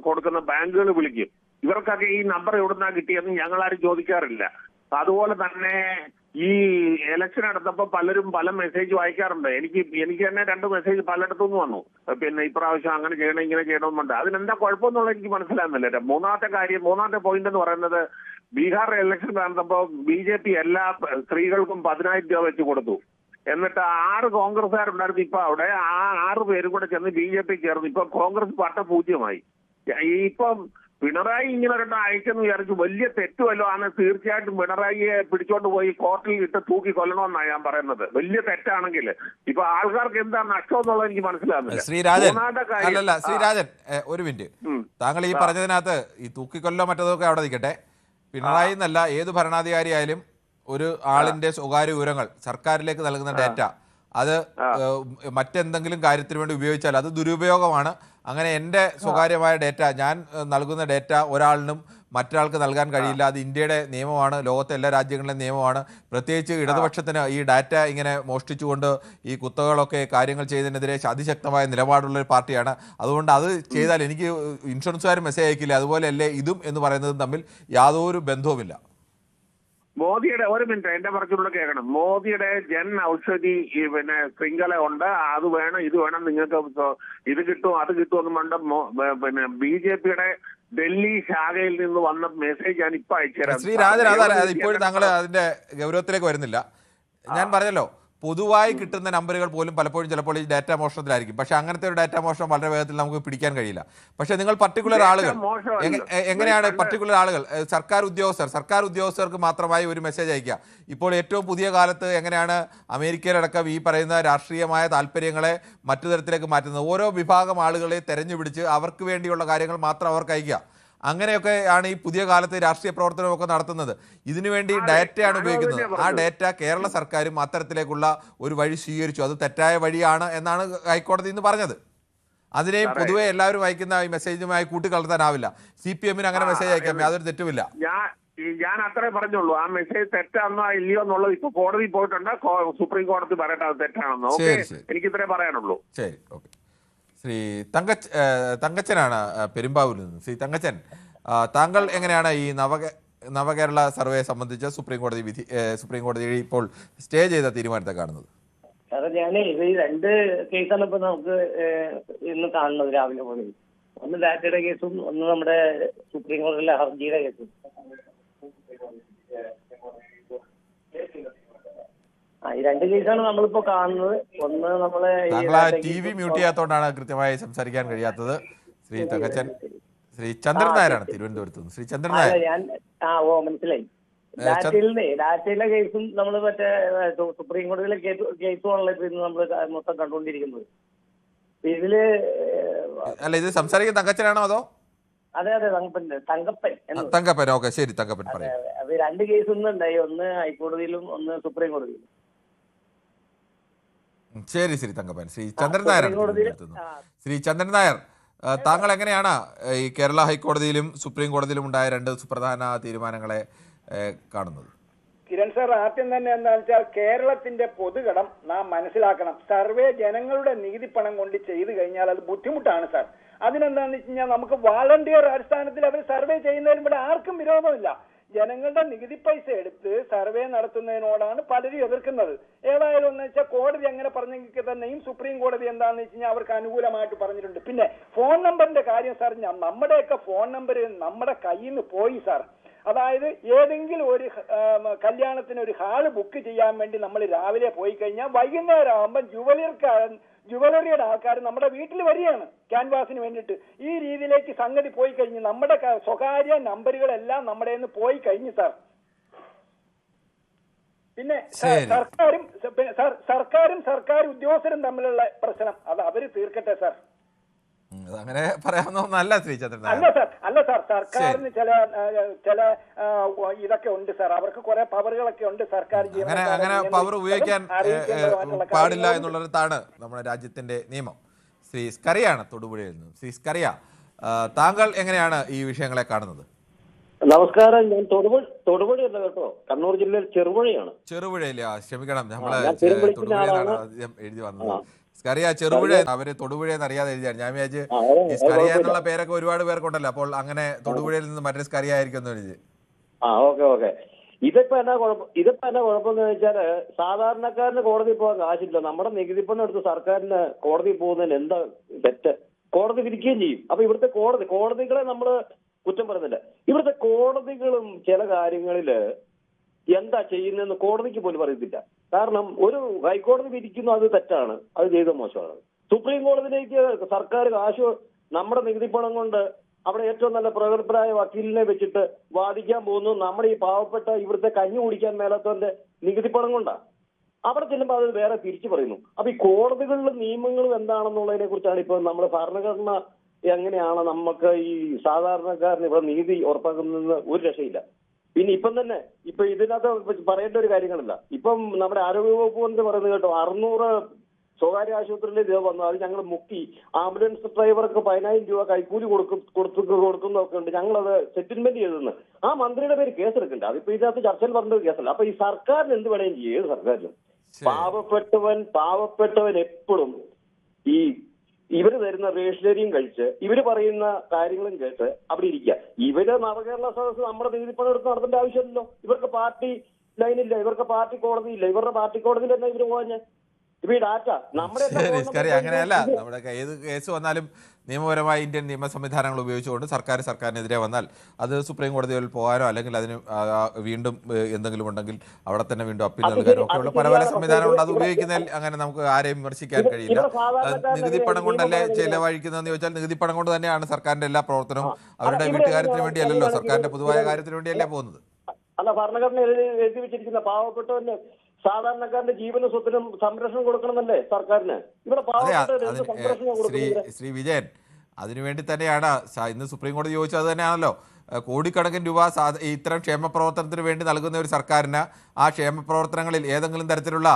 കൊടുക്കുന്ന ബാങ്കുകൾ വിളിക്കും. ഇവർക്കൊക്കെ ഈ നമ്പർ എവിടുന്നാ കിട്ടിയെന്ന് ഞങ്ങളാരും ചോദിക്കാറില്ല. അതുപോലെ തന്നെ ഈ ഇലക്ഷൻ എടുത്തപ്പോൾ പലരും പല മെസ്സേജ് വായിക്കാറുണ്ട്. എനിക്ക് തന്നെ 2 മെസ്സേജ് പലയിടത്തുനിന്ന് വന്നു. പിന്നെ ഇപ്രാവശ്യം അങ്ങനെ ചെയ്യണം, ഇങ്ങനെ ചെയ്യണമെന്നുണ്ട്. അതിനെന്താ കുഴപ്പമെന്നുള്ളത് എനിക്ക് മനസ്സിലാകുന്നില്ല. മൂന്നാമത്തെ പോയിന്റ് എന്ന് പറയുന്നത്, ബീഹാർ ഇലക്ഷൻ നടന്നപ്പോൾ BJP എല്ലാ സ്ത്രീകൾക്കും 10,000 രൂപ വെച്ച് കൊടുത്തു. എന്നിട്ട് 6 കോൺഗ്രസ്സുകാരുണ്ടായിരുന്നു. ഇപ്പൊ അവിടെ ആ 6 പേരും കൂടെ ചെന്ന് BJP ചേർന്നു. ഇപ്പൊ കോൺഗ്രസ് പട്ട 0-മായി. ഇപ്പം പിണറായി ഇങ്ങനെ 2 അയച്ചെന്ന് വിചാരിച്ചു വലിയ തെറ്റുമല്ലോ ആണ്. തീർച്ചയായിട്ടും പിണറായിയെ പിടിച്ചോണ്ട് പോയി കോർട്ടിൽ ഇട്ട് തൂക്കി കൊല്ലണമെന്നാണ് ഞാൻ പറയുന്നത്. വലിയ തെറ്റാണെങ്കിൽ ഇപ്പൊ ആൾക്കാർക്ക് എന്താ നഷ്ടം എന്നുള്ളത് എനിക്ക് മനസ്സിലാകുന്നില്ല. ശ്രീരാജൻ, ഒരു മിനിറ്റ്. താങ്കൾ ഈ പറഞ്ഞതിനകത്ത് ഈ തൂക്കിക്കൊല്ലോ മറ്റതൊക്കെ അവിടെ നിൽക്കട്ടെ. പിണറായി എന്നല്ല, ഏത് ഭരണാധികാരി ആയാലും ഒരു ആളിന്റെ സ്വകാര്യ വിവരങ്ങൾ സർക്കാരിലേക്ക് നൽകുന്ന ഡേറ്റ അത് മറ്റെന്തെങ്കിലും കാര്യത്തിന് വേണ്ടി ഉപയോഗിച്ചാൽ അത് ദുരുപയോഗമാണ്. അങ്ങനെ എൻ്റെ സ്വകാര്യമായ ഡേറ്റ, ഞാൻ നൽകുന്ന ഡേറ്റ ഒരാളിനും മറ്റൊരാൾക്ക് നൽകാൻ കഴിയില്ല. അത് ഇന്ത്യയുടെ നിയമമാണ്, ലോകത്തെ എല്ലാ രാജ്യങ്ങളിലെയും നിയമമാണ്. പ്രത്യേകിച്ച് ഇടതുപക്ഷത്തിന് ഈ ഡാറ്റ ഇങ്ങനെ മോഷ്ടിച്ചുകൊണ്ട് ഈ കുത്തകളൊക്കെ കാര്യങ്ങൾ ചെയ്തതിനെതിരെ അതിശക്തമായ നിലപാടുള്ള ഒരു പാർട്ടിയാണ്. അതുകൊണ്ട് അത് ചെയ്താൽ എനിക്ക് ഇൻഷുറൻസുകാർ മെസ്സേജ് അയക്കില്ല, അതുപോലെയല്ലേ ഇതും എന്ന് പറയുന്നതും തമ്മിൽ യാതൊരു ബന്ധവുമില്ല. മോദിയുടെ, ഒരു മിനിറ്റ് എന്റെ പറച്ചിലൂടെ കേൾക്കണം. മോദിയുടെ ജൻ ഔഷധി പിന്നെ ശൃംഖല ഉണ്ട്. അത് വേണം, ഇത് വേണം, നിങ്ങൾക്ക് ഇത് കിട്ടും, അത് കിട്ടും എന്നും വേണ്ട. പിന്നെ BJP-യുടെ ഡൽഹി ശാഖയിൽ നിന്ന് വന്ന മെസ്സേജ് ഞാൻ ഇപ്പൊ അയച്ചുതരാം. ശ്രീ രാജൻ, ഇപ്പോഴും താങ്കൾ അതിന്റെ ഗൗരവത്തിലേക്ക് വരുന്നില്ല. ഞാൻ പറഞ്ഞല്ലോ, പൊതുവായി കിട്ടുന്ന നമ്പറുകൾ പോലും പലപ്പോഴും ചിലപ്പോൾ ഈ ഡാറ്റ മോഷണത്തിലായിരിക്കും. പക്ഷെ അങ്ങനത്തെ ഒരു ഡാറ്റ മോഷണം വളരെ വേഗത്തിൽ നമുക്ക് പിടിക്കാൻ കഴിയില്ല. പക്ഷെ നിങ്ങൾ പർട്ടിക്കുലർ ആളുകൾ എങ്ങനെയാണ് പർട്ടിക്കുലർ ആളുകൾ സർക്കാർ ഉദ്യോഗസ്ഥർക്ക് മാത്രമായി ഒരു മെസ്സേജ് അയക്കുക? ഇപ്പോൾ ഏറ്റവും പുതിയ കാലത്ത് എങ്ങനെയാണ് അമേരിക്കയിലടക്കം ഈ പറയുന്ന രാഷ്ട്രീയമായ താല്പര്യങ്ങളെ മറ്റു തരത്തിലേക്ക് മാറ്റുന്നത്? ഓരോ വിഭാഗം ആളുകളെ തെരഞ്ഞുപിടിച്ച് അവർക്ക് വേണ്ടിയുള്ള കാര്യങ്ങൾ മാത്രം അവർക്ക് അയക്കുക. അങ്ങനെയൊക്കെയാണ് ഈ പുതിയ കാലത്ത് രാഷ്ട്രീയ പ്രവർത്തനമൊക്കെ നടത്തുന്നത്. ഇതിനുവേണ്ടി ഡാറ്റയാണ് ഉപയോഗിക്കുന്നത്. ആ ഡാറ്റ കേരള സർക്കാരും അത്തരത്തിലേക്കുള്ള ഒരു വഴി സ്വീകരിച്ചു. അത് തെറ്റായ വഴിയാണ് എന്നാണ് ഹൈക്കോടതി ഇന്ന് പറഞ്ഞത്. അതിനെയും പൊതുവെ എല്ലാവരും അയക്കുന്ന ഈ മെസ്സേജുമായി കൂട്ടിക്കലർത്താനാവില്ല. CPM അങ്ങനെ മെസ്സേജ് അയക്കാം, യാതൊരു തെറ്റുമില്ല. ഞാൻ അത്രേ പറഞ്ഞുള്ളൂ. ആ മെസ്സേജ് തെറ്റാണോ ഇല്ലയോ എന്നുള്ളത് ഇപ്പൊ കോടതി പോയിട്ടുണ്ട്, സുപ്രീം കോടതി പറയട്ടെ അത് തെറ്റാണെന്ന്. ഓക്കെ, എനിക്ക് ഇത്രേ പറയാനുള്ളൂ. ശരി, ഓക്കെ. ശ്രീ തങ്കച്ചനാണ് പെരുമ്പാവൂരിൽ നിന്ന്. ശ്രീ തങ്കച്ചൻ, താങ്കൾ എങ്ങനെയാണ് ഈ നവകേരള സർവേ സംബന്ധിച്ച് സുപ്രീം കോടതി ഇപ്പോൾ സ്റ്റേ ചെയ്ത തീരുമാനത്തെ കാണുന്നത്? സാറേ, ഞാനേ ഇത് 2 കേസാണ് ഇപ്പൊ നമുക്ക് ഇന്ന് കാണുന്നത് രാവിലെ മുതൽ. ഒന്ന് ഡാറ്റയുടെ കേസും ഒന്ന് നമ്മുടെ സുപ്രീം കോടതിയിലെ ഹർജിയുടെ കേസും. ഈ 2 കേസാണ് നമ്മളിപ്പോ കാണുന്നത്. ഒന്ന് നമ്മളെ TV മ്യൂട്ട് ചെയ്യാത്തോണ്ടാണ് കൃത്യമായി സംസാരിക്കാൻ കഴിയാത്തത്. ശ്രീ തങ്കച്ചൻ, ശ്രീ ചന്ദ്രൻ നായരാണ് തിരുവനന്തപുരത്ത് നിന്ന്. ശ്രീ ചന്ദ്രൻ നായർ. മനസ്സിലായി. ഡാറ്റയിലെ കേസും നമ്മൾ മറ്റേ സുപ്രീം കോടതിയിലെ കേസുമാണല്ലോ ഇപ്പൊ ഇന്ന് നമ്മൾ മൊത്തം കണ്ടുകൊണ്ടിരിക്കുന്നത്. ഇതില് അല്ല, ഇത് സംസാരിക്കുന്ന തങ്കച്ചനാണോ അതോ? അതെ, തങ്കപ്പൻ. ഓക്കെ, ശരി, തങ്കപ്പൻ പറയാം. അത് 2 കേസ് ഒന്നുണ്ടായി, ഒന്ന് ഹൈക്കോടതിയിലും ഒന്ന് സുപ്രീം കോടതിയിലും. ശരി തങ്കപ്പൻ. ശ്രീ ചന്ദ്രൻ നായരാണ്. ശ്രീ ചന്ദ്രൻ നായർ, താങ്കൾ എങ്ങനെയാണ് ഈ കേരള ഹൈക്കോടതിയിലും സുപ്രീം കോടതിയിലും ഉണ്ടായ 2 സുപ്രധാന തീരുമാനങ്ങളെ കാണുന്നത്? കിരൺ സാർ, ആദ്യം തന്നെ എന്താണെന്ന് വെച്ചാൽ കേരളത്തിന്റെ പൊതുകടം നാം മനസ്സിലാക്കണം. സർവേ ജനങ്ങളുടെ നികുതി പണം കൊണ്ട് ചെയ്തു കഴിഞ്ഞാൽ അത് ബുദ്ധിമുട്ടാണ് സാർ. അതിനെന്താണെന്ന് വെച്ച് കഴിഞ്ഞാൽ നമുക്ക് വാളണ്ടിയർ അടിസ്ഥാനത്തിൽ അവർ സർവേ ചെയ്യുന്നതിനും ഇവിടെ ആർക്കും വിരോധമില്ല. ജനങ്ങളുടെ നികുതി പൈസ എടുത്ത് സർവേ നടത്തുന്നതിനോടാണ് പലരും എതിർക്കുന്നത്. ഏതായാലും എന്ന് വെച്ചാൽ കോടതി അങ്ങനെ പറഞ്ഞെങ്കിൽ തന്നെയും സുപ്രീം കോടതി എന്താണെന്ന് വെച്ച് കഴിഞ്ഞാൽ അവർക്ക് അനുകൂലമായിട്ട് പറഞ്ഞിട്ടുണ്ട്. പിന്നെ ഫോൺ നമ്പറിന്റെ കാര്യം സാർ, നമ്മുടെയൊക്കെ ഫോൺ നമ്പർ നമ്മുടെ കയ്യിൽ നിന്ന് പോയി സാർ. അതായത് ഏതെങ്കിലും ഒരു കല്യാണത്തിന് ഒരു ഹാള് ബുക്ക് ചെയ്യാൻ വേണ്ടി നമ്മൾ രാവിലെ പോയി കഴിഞ്ഞാൽ വൈകുന്നേരം ആകുമ്പോൾ ജുവലറിയുടെ ആൾക്കാർ നമ്മുടെ വീട്ടിൽ വരികയാണ് ക്യാൻവാസിന് വേണ്ടിയിട്ട്. ഈ രീതിയിലേക്ക് സംഗതി പോയി കഴിഞ്ഞ് നമ്മുടെ സ്വകാര്യ നമ്പറുകളെല്ലാം നമ്മുടെ നിന്ന് പോയി കഴിഞ്ഞു സാർ. പിന്നെ സർക്കാരും സർക്കാർ ഉദ്യോഗസ്ഥരും തമ്മിലുള്ള പ്രശ്നം അത് അവര് തീർക്കട്ടെ സാർ. അങ്ങനെ പറയാവുന്നല്ല ശ്രീ ചന്ദ്രൻ. അല്ല സാർ, സർക്കാരിന് ചില ഇതൊക്കെ ഉണ്ട് സാർ. അവർക്ക് കുറെ പവറുകളൊക്കെ ഉണ്ട് സർക്കാർ. അങ്ങനെ പവർ ഉപയോഗിക്കാൻ പാടില്ല എന്നുള്ളതാണ് നമ്മുടെ രാജ്യത്തിന്റെ നിയമം. ശ്രീ സ്കറിയാണ് തൊടുപുഴയിൽ നിന്ന്. ശ്രീ സ്കറിയ, താങ്കൾ എങ്ങനെയാണ് ഈ വിഷയങ്ങളെ കാണുന്നത്? നമസ്കാരം, ഞാൻ തൊടുപുഴയല്ല കേട്ടോ, കണ്ണൂർ ജില്ലയിൽ ചെറുപുഴയാണ്. ചെറുപുഴയില്ല, ക്ഷമിക്കണം, നമ്മള് എഴുതി വന്നത് സ്കറിയ ചെറുപുഴ. അവര് തൊടുപുഴയെന്ന് അറിയാതെ എഴുതിയാണ്. ഞാൻ വിചാരിച്ച് ഈ സ്കറിയ എന്നുള്ള പേരൊക്കെ ഒരുപാട് പേർക്കുണ്ടല്ലോ, അപ്പോൾ അങ്ങനെ തൊടുപുഴയിൽ നിന്ന് മറ്റൊരു സ്കറിയ ആയിരിക്കും എന്ന് എഴുതി. ഓക്കെ. ഇതിപ്പോ എന്നാ കുഴപ്പമെന്ന് വെച്ചാല് സാധാരണക്കാരന് കോടതി പോകാൻ കാശില്ല. നമ്മുടെ നികുതി പണം എടുത്ത് സർക്കാരിന് കോടതി പോകുന്നതിന് എന്താ തെറ്റ്? കോടതി വിധിക്കുകയും ചെയ്യും. അപ്പൊ ഇവിടുത്തെ കോടതികളെ നമ്മള് കുറ്റം പറയുന്നില്ല. ഇവിടുത്തെ കോടതികളും ചില കാര്യങ്ങളില് എന്താ ചെയ്യുന്നതെന്ന് കോടതിക്ക് പോലും അറിയത്തില്ല. കാരണം ഒരു ഹൈക്കോടതി വിധിക്കുന്നു, അത് തെറ്റാണ്, അത് ചെയ്ത മോശമാണ്. സുപ്രീം കോടതിയിലേക്ക് സർക്കാർ കാശ് നമ്മുടെ നികുതി പണം കൊണ്ട് അവിടെ ഏറ്റവും നല്ല പ്രഗത്ഭരായ വക്കീലിനെ വെച്ചിട്ട് വാദിക്കാൻ പോകുന്നു. നമ്മുടെ ഈ പാവപ്പെട്ട ഇവിടുത്തെ കഞ്ഞി കുടിക്കാൻ മേലാത്തവന്റെ നികുതി പണം കൊണ്ടാണ്. അവിടെ ചെല്ലുമ്പോൾ അത് വേറെ തിരിച്ചു പറയുന്നു. അപ്പൊ ഈ കോടതികളിലെ നിയമങ്ങളും എന്താണെന്നുള്ളതിനെ കുറിച്ചാണ് ഇപ്പൊ നമ്മുടെ ഭരണഘടന എങ്ങനെയാണ് നമുക്ക് ഈ സാധാരണക്കാരന് ഇവിടെ നീതി ഉറപ്പാക്കുന്നതെന്ന് ഒരു രക്ഷയില്ല. പിന്നെ ഇപ്പൊ ഇതിനകത്ത് പറയേണ്ട ഒരു കാര്യങ്ങളല്ല. ഇപ്പം നമ്മുടെ ആരോഗ്യവകുപ്പ് കൊണ്ട് പറയുന്നത് കേട്ടോ, 600 സ്വകാര്യ ആശുപത്രിയിൽ ഇത് വന്നു, അത് ഞങ്ങൾ മുക്കി. ആംബുലൻസ് ഡ്രൈവർക്ക് 10,000 രൂപ കൈക്കൂലി കൊടുക്കുന്നതൊക്കെ ഉണ്ട്, ഞങ്ങളത് സെറ്റിൽമെന്റ് ചെയ്തെന്ന് ആ മന്ത്രിയുടെ പേര് കേസെടുക്കണ്ട. അതിപ്പോ ഇതിനകത്ത് ചർച്ചയിൽ പറഞ്ഞ കേസല്ല. അപ്പൊ ഈ സർക്കാരിന് എന്ത് വേണേലും ചെയ്യും. ഏത് സർക്കാരിനും പാവപ്പെട്ടവൻ എപ്പോഴും ഈ ഇവര് തരുന്ന റേഷനറിയും കഴിച്ച് ഇവര് പറയുന്ന കാര്യങ്ങളും കേട്ട് അവിടെ ഇരിക്കുക. ഇവര് നവകേരള സദസ്സ് നമ്മുടെ നികുതിപ്പണം എടുത്ത് നടത്തേണ്ട ആവശ്യമില്ലല്ലോ. ഇവർക്ക് പാർട്ടി ലൈനില്ല, ഇവർക്ക് പാർട്ടി കോടതിയില്ല. ഇവരുടെ പാർട്ടി കോടതിയിൽ തന്നെ ഇവര് പോകാൻ ഇപ്പൊ ഈ ഡാറ്റ നമ്മുടെ അങ്ങനെയല്ല. നമ്മുടെ ഏത് കേസ് വന്നാലും നിയമപരമായ ഇന്ത്യൻ നിയമ സംവിധാനങ്ങൾ ഉപയോഗിച്ചുകൊണ്ട് സർക്കാരിനെതിരെ വന്നാൽ അത് സുപ്രീം കോടതിയിൽ പോകാനോ അല്ലെങ്കിൽ അതിന് വീണ്ടും എന്തെങ്കിലും ഉണ്ടെങ്കിൽ അവിടെ തന്നെ വീണ്ടും അപ്പീൽ നൽകാനോ ഒക്കെയുള്ള പല പല സംവിധാനമുണ്ട്. അത് ഉപയോഗിക്കുന്നതിൽ അങ്ങനെ നമുക്ക് ആരെയും വിമർശിക്കാൻ കഴിയില്ല. നികുതി പണം കൊണ്ടല്ലേ ചെലവഴിക്കുന്നതെന്ന് ചോദിച്ചാൽ നികുതി പണം കൊണ്ട് തന്നെയാണ് സർക്കാരിന്റെ എല്ലാ പ്രവർത്തനവും. അവരുടെ വീട്ടുകാര്യത്തിന് വേണ്ടിയല്ലല്ലോ, സർക്കാരിന്റെ പൊതുവായ കാര്യത്തിന് വേണ്ടിയല്ലേ പോകുന്നത്. അല്ല, ഭരണഘടന എഴുതി വെച്ചിരിക്കുന്ന പാവപ്പെട്ടവന് സാധാരണക്കാരന്റെ ജീവനും സ്വത്തിനും സംരക്ഷണം കൊടുക്കണമെന്നല്ലേ സർക്കാരിന്. ഇവിടെ ശ്രീ വിജയൻ, അതിനുവേണ്ടി തന്നെയാണ് ഇന്ന് സുപ്രീം കോടതി ചോദിച്ചത്. അത് തന്നെയാണല്ലോ, കോടിക്കണക്കിന് രൂപ ഇത്തരം ക്ഷേമ പ്രവർത്തനത്തിന് വേണ്ടി നൽകുന്ന ഒരു സർക്കാരിന് ആ ക്ഷേമ പ്രവർത്തനങ്ങളിൽ ഏതെങ്കിലും തരത്തിലുള്ള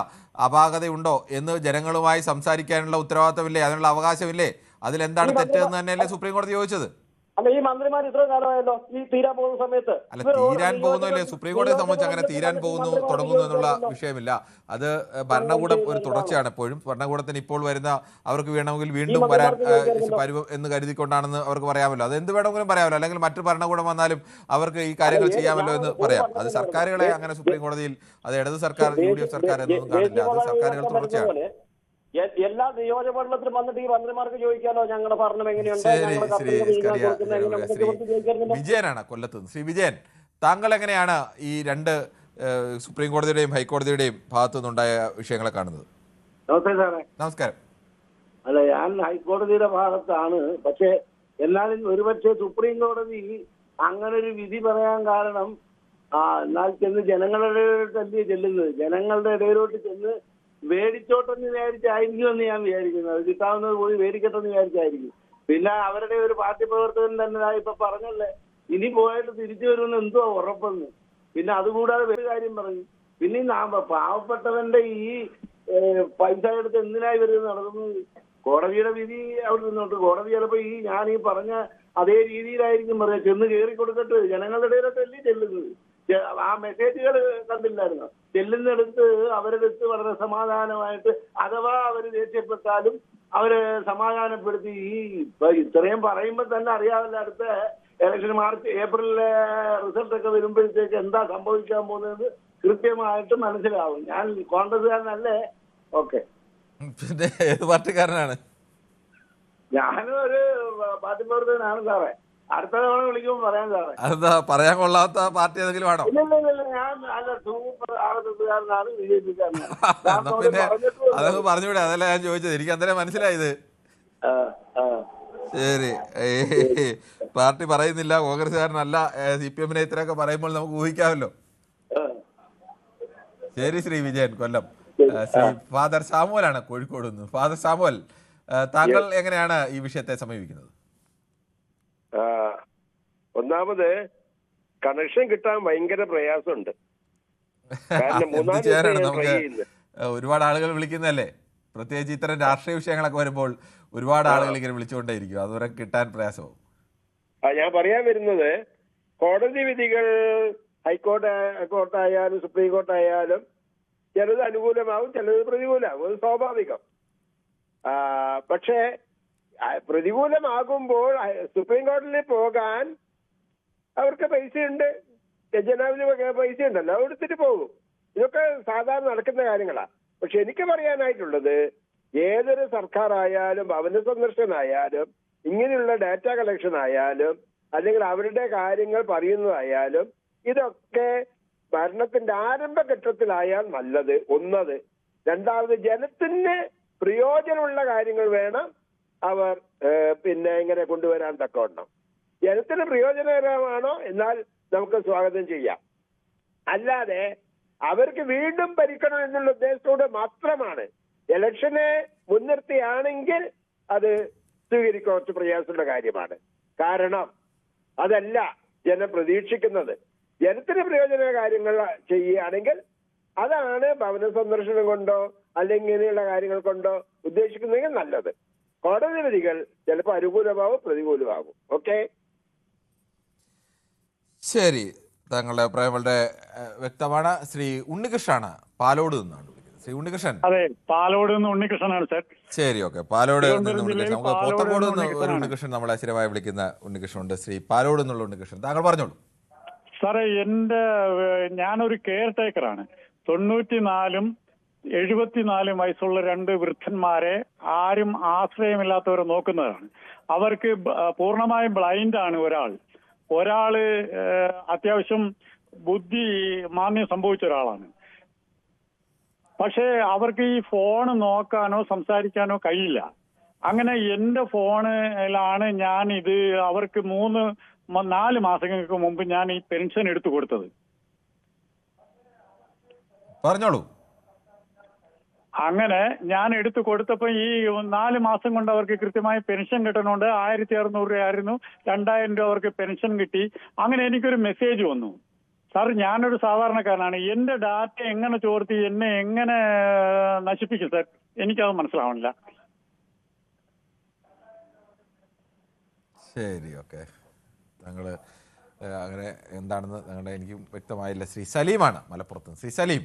അപാകതയുണ്ടോ എന്ന് ജനങ്ങളുമായി സംസാരിക്കാനുള്ള ഉത്തരവാദിത്തമില്ലേ, അതിനുള്ള അവകാശമില്ലേ? അതിലെന്താണ് തെറ്റെന്ന് തന്നെയല്ലേ സുപ്രീം കോടതി ചോദിച്ചത്? അല്ല, ഈ മന്ത്രിമാർ ഇത്രയും കാലമായല്ലോ ഈ തീരാൻ പോകുന്ന സമയത്ത്. അല്ല, തീരാൻ പോകുന്നല്ലേ സുപ്രീം കോടതിയെ സംബന്ധിച്ച് അങ്ങനെ തീരാൻ തുടങ്ങുന്നു എന്നുള്ള വിഷയമില്ല. അത് ഭരണകൂടം ഒരു തുടർച്ചയാണ്. എപ്പോഴും ഭരണകൂടത്തിന് ഇപ്പോൾ വരുന്ന അവർക്ക് വേണമെങ്കിൽ വീണ്ടും വരാൻ പരുവം എന്ന് കരുതിക്കൊണ്ടാണെന്ന് അവർക്ക് പറയാമല്ലോ. അത് എന്ത് വേണമെങ്കിലും പറയാമല്ലോ. അല്ലെങ്കിൽ മറ്റു ഭരണകൂടം വന്നാലും അവർക്ക് ഈ കാര്യങ്ങൾ ചെയ്യാമല്ലോ എന്ന് പറയാം. അത് സർക്കാരുകളെ അങ്ങനെ സുപ്രീം കോടതിയിൽ അത് ഇടത് സർക്കാർ UDF സർക്കാർ എന്നൊന്നും കാണില്ല. അത് സർക്കാരുകൾ തുടർച്ചയാണ്. എല്ലാ നിയോജകമണ്ഡലത്തിലും വന്നിട്ട് ഈ മന്ത്രിമാർക്ക് ചോദിക്കാലോ ഞങ്ങളുടെ ഭരണം എങ്ങനെയുണ്ട്. വിജയനാണ് കൊല്ലത്ത് നിന്ന്. ശ്രീ വിജയൻ, താങ്കൾ എങ്ങനെയാണ് ഈ രണ്ട് സുപ്രീം കോടതിയുടെയും ഹൈക്കോടതിയുടെയും ഭാഗത്തു നിന്നുണ്ടായ വിഷയങ്ങളെ കാണുന്നത്? നമസ്തേ സാറേ. നമസ്കാരം. അല്ല, ഞാൻ ഹൈക്കോടതിയുടെ ഭാഗത്താണ്. പക്ഷെ എന്നാലും ഒരുപക്ഷെ സുപ്രീം കോടതി അങ്ങനെ ഒരു വിധി പറയാൻ കാരണം എന്നാൽ ചെന്ന് ജനങ്ങളുടെ ഇടയിലോട്ടല്ലേ ചെല്ലുന്നത്. ജനങ്ങളുടെ ഇടയിലോട്ട് ചെന്ന് മേടിച്ചോട്ടെന്ന് വിചാരിച്ചായിരിക്കുമെന്ന് ഞാൻ വിചാരിക്കുന്നത്. കിട്ടാവുന്നത് പോയി മേടിക്കട്ടെന്ന് വിചാരിച്ചായിരിക്കും. പിന്നെ അവരുടെ ഒരു പാർട്ടി പ്രവർത്തകൻ തന്നെ ഇപ്പൊ പറഞ്ഞല്ലേ ഇനി പോയിട്ട് തിരിച്ചു വരുമെന്ന് എന്തോ ഉറപ്പെന്ന്. പിന്നെ അതുകൂടാതെ ഒരു കാര്യം പറഞ്ഞു. പിന്നെ ഈ പാവപ്പെട്ടവന്റെ ഈ പൈസ എടുത്ത് എന്തിനായി വരുന്നത് നടക്കുന്നത്? കോടതിയുടെ വിധി അവിടെ നിന്നോട്ട് കോടതി ചിലപ്പോ ഞാൻ ഈ പറഞ്ഞ അതേ രീതിയിലായിരിക്കും പറയാം. ചെന്ന് കയറി കൊടുക്കട്ടെ, ജനങ്ങളുടെ ഇടയിലോട്ടല്ലേ ചെല്ലുന്നത്. ആ മെസ്സേജുകൾ കണ്ടില്ലായിരുന്നു. ചെല്ലുന്നിടത്ത് അവരെടുത്ത് വളരെ സമാധാനമായിട്ട് അഥവാ അവർ ദേഷ്യപ്പെട്ടാലും അവരെ സമാധാനപ്പെടുത്തി ഇത്രയും പറയുമ്പോൾ തന്നെ അറിയാമല്ലോ അടുത്ത ഇലക്ഷൻ ഏപ്രിലിലെ റിസൾട്ട് ഒക്കെ വരുമ്പോഴത്തേക്ക് എന്താ സംഭവിക്കാൻ പോകുന്നത് കൃത്യമായിട്ട് മനസ്സിലാവും. ഞാൻ കോൺഗ്രസ്സുകാരനല്ലേ. ഓക്കെ. പിന്നെ ഏത് പാർട്ടിക്കാരനാണ്? ഞാനും ഒരു പാർട്ടി പ്രവർത്തകനാണ് സാറേ. അടുത്ത തവണ വിളിക്കുമ്പോൾ പറയാൻ സാറേ. അതെന്താ പറയാൻ കൊള്ളാത്ത പാർട്ടി ഏതെങ്കിലും ആണോ? ഇല്ല, ഞാൻ നല്ല സൂപ്പർ ആർഎസ്എസ്കാരനാണ്, BJP-കാരനാണ്. പിന്നെ അതൊക്കെ പറഞ്ഞൂടെ? അതല്ല ഞാൻ ചോദിച്ചത്. എനിക്ക് അന്നേരം മനസ്സിലായത്. ശരി, പാർട്ടി പറയുന്നില്ല, കോൺഗ്രസ്സുകാരനല്ല, CPM-നെ ഇത്രയൊക്കെ പറയുമ്പോൾ നമുക്ക് ഊഹിക്കാമല്ലോ. ശരി ശ്രീ വിജയൻ, കൊല്ലം. ശ്രീ ഫാദർ സാമുവലാണ് കോഴിക്കോട് നിന്ന്. ഫാദർ സാമുവൽ, താങ്കൾ എങ്ങനെയാണ് ഈ വിഷയത്തെ സമീപിക്കുന്നത്? ഒന്നാമത് കണക്ഷൻ കിട്ടാൻ ഭയങ്കര പ്രയാസമുണ്ട്. നമുക്ക് ഒരുപാട് ആളുകൾ വിളിക്കുന്നതല്ലേ, പ്രത്യേകിച്ച് ഇത്തരം രാഷ്ട്രീയ വിഷയങ്ങളൊക്കെ വരുമ്പോൾ ഒരുപാട് ആളുകൾ ഇങ്ങനെ വിളിച്ചുകൊണ്ടേയിരിക്കും. അതുവരെ കിട്ടാൻ പ്രയാസവും. ഞാൻ പറയാൻ വരുന്നത്, കോടതി വിധികൾ ഹൈക്കോർട്ടായാലും സുപ്രീം കോർട്ടായാലും ചിലത് അനുകൂലമാവും, ചിലത് പ്രതികൂലമാവും. അത് സ്വാഭാവികം. പക്ഷേ പ്രതികൂലമാകുമ്പോൾ സുപ്രീം കോടതിയിൽ പോകാൻ അവർക്ക് പൈസയുണ്ട്, ഖജനാവിന് പൈസ ഉണ്ടല്ലോ, എടുത്തിട്ട് പോകും. ഇതൊക്കെ സാധാരണ നടക്കുന്ന കാര്യങ്ങളാണ്. പക്ഷെ എനിക്ക് പറയാനായിട്ടുള്ളത്, ഏതൊരു സർക്കാർ ആയാലും ഭവന സന്ദർശനായാലും ഇങ്ങനെയുള്ള ഡാറ്റ കളക്ഷൻ ആയാലും അല്ലെങ്കിൽ അവരുടെ കാര്യങ്ങൾ പറയുന്നതായാലും ഇതൊക്കെ ഭരണത്തിന്റെ ആരംഭഘട്ടത്തിലായാൽ നല്ലത്. ഒന്നത്. രണ്ടാമത്, ജനത്തിന് പ്രയോജനമുള്ള കാര്യങ്ങൾ വേണം അവർ പിന്നെ ഇങ്ങനെ കൊണ്ടുവരാൻ തക്കവണ്ണം. ജനത്തിന് പ്രയോജനകരമാണോ എന്നാൽ നമുക്ക് സ്വാഗതം ചെയ്യാം. അല്ലാതെ അവർക്ക് വീണ്ടും ഭരിക്കണം എന്നുള്ള ഉദ്ദേശത്തോടെ മാത്രമാണ് ഇലക്ഷനെ മുൻനിർത്തിയാണെങ്കിൽ അത് സ്വീകരിക്കാൻ കുറച്ച് പ്രയാസമുള്ള കാര്യമാണ്. കാരണം അതല്ല ജനം പ്രതീക്ഷിക്കുന്നത്. ജനത്തിന് പ്രയോജന കാര്യങ്ങൾ ചെയ്യുകയാണെങ്കിൽ അതാണ് ഭവന സന്ദർശനം കൊണ്ടോ അല്ലെങ്കിൽ ഇങ്ങനെയുള്ള കാര്യങ്ങൾ കൊണ്ടോ ഉദ്ദേശിക്കുന്നതെങ്കിൽ നല്ലത്. കോടതി വിധികൾ ചിലപ്പോൾ അനുകൂലമാവും പ്രതികൂലമാകും. ഓക്കെ, ശരി, താങ്കളുടെ അഭിപ്രായം വളരെ വ്യക്തമാണ്. ശ്രീ ഉണ്ണികൃഷ്ണനാണ് പാലോട് നിന്നാണ് വിളിക്കുന്നത്. ശ്രീ ഉണ്ണികൃഷ്ണൻ. അതെ, പാലോട് നിന്ന് ഉണ്ണികൃഷ്ണനാണ് സാർ. ശരി, ഓക്കെ. പാലോട് നിന്ന് ഉണ്ണികൃഷ്ണൻ. നമുക്ക് പോത്തങ്കോട് നിന്ന് ഒരു ഉണ്ണികൃഷ്ണൻ നമ്മളെ സ്ഥിരമായി വിളിക്കുന്ന ഉണ്ണികൃഷ്ണനുണ്ട്. ശ്രീ പാലോട് നിന്നുള്ള ഉണ്ണികൃഷ്ണൻ, താങ്കൾ പറഞ്ഞോളൂ. സാറേ, ഞാനൊരു കെയർ ടേക്കറാണ്. 94 74 വയസ്സുള്ള 2 വൃദ്ധന്മാരെ ആരും ആശ്രയമില്ലാത്തവരെ നോക്കുന്നതാണ്. അവർക്ക് പൂർണ്ണമായും ബ്ലൈൻഡാണ് ഒരാള് അത്യാവശ്യം ബുദ്ധി മാന്ദ്യം സംഭവിച്ച ഒരാളാണ്. പക്ഷേ അവർക്ക് ഈ ഫോൺ നോക്കാനോ സംസാരിക്കാനോ കഴിയില്ല. അങ്ങനെ എന്റെ ഫോണിലാണ് ഞാൻ അവർക്ക് 4 മാസങ്ങൾക്ക് മുമ്പ് ഞാൻ ഈ പെൻഷൻ എടുത്തു കൊടുത്തത്. പറഞ്ഞോളൂ. അങ്ങനെ ഞാൻ എടുത്തു കൊടുത്തപ്പോ ഈ 4 മാസം കൊണ്ട് അവർക്ക് കൃത്യമായി പെൻഷൻ കിട്ടണോണ്ട് 1600 രൂപയായിരുന്നു, 2000 രൂപ അവർക്ക് പെൻഷൻ കിട്ടി. അങ്ങനെ എനിക്കൊരു മെസ്സേജ് വന്നു. സാർ, ഞാനൊരു സാധാരണക്കാരനാണ്, എന്റെ ഡാറ്റ എങ്ങനെ ചോർത്തി എന്നെ എങ്ങനെ നശിപ്പിക്കും സാർ? എനിക്കത് മനസ്സിലാവണില്ല. ശരി, ഓക്കെ. താങ്കൾ അങ്ങനെ എന്താണെന്ന് ഞങ്ങളുടെ എനിക്ക് വ്യക്തമായില്ല. ശ്രീ സലീമാണ് മലപ്പുറത്ത്. ശ്രീ സലീം,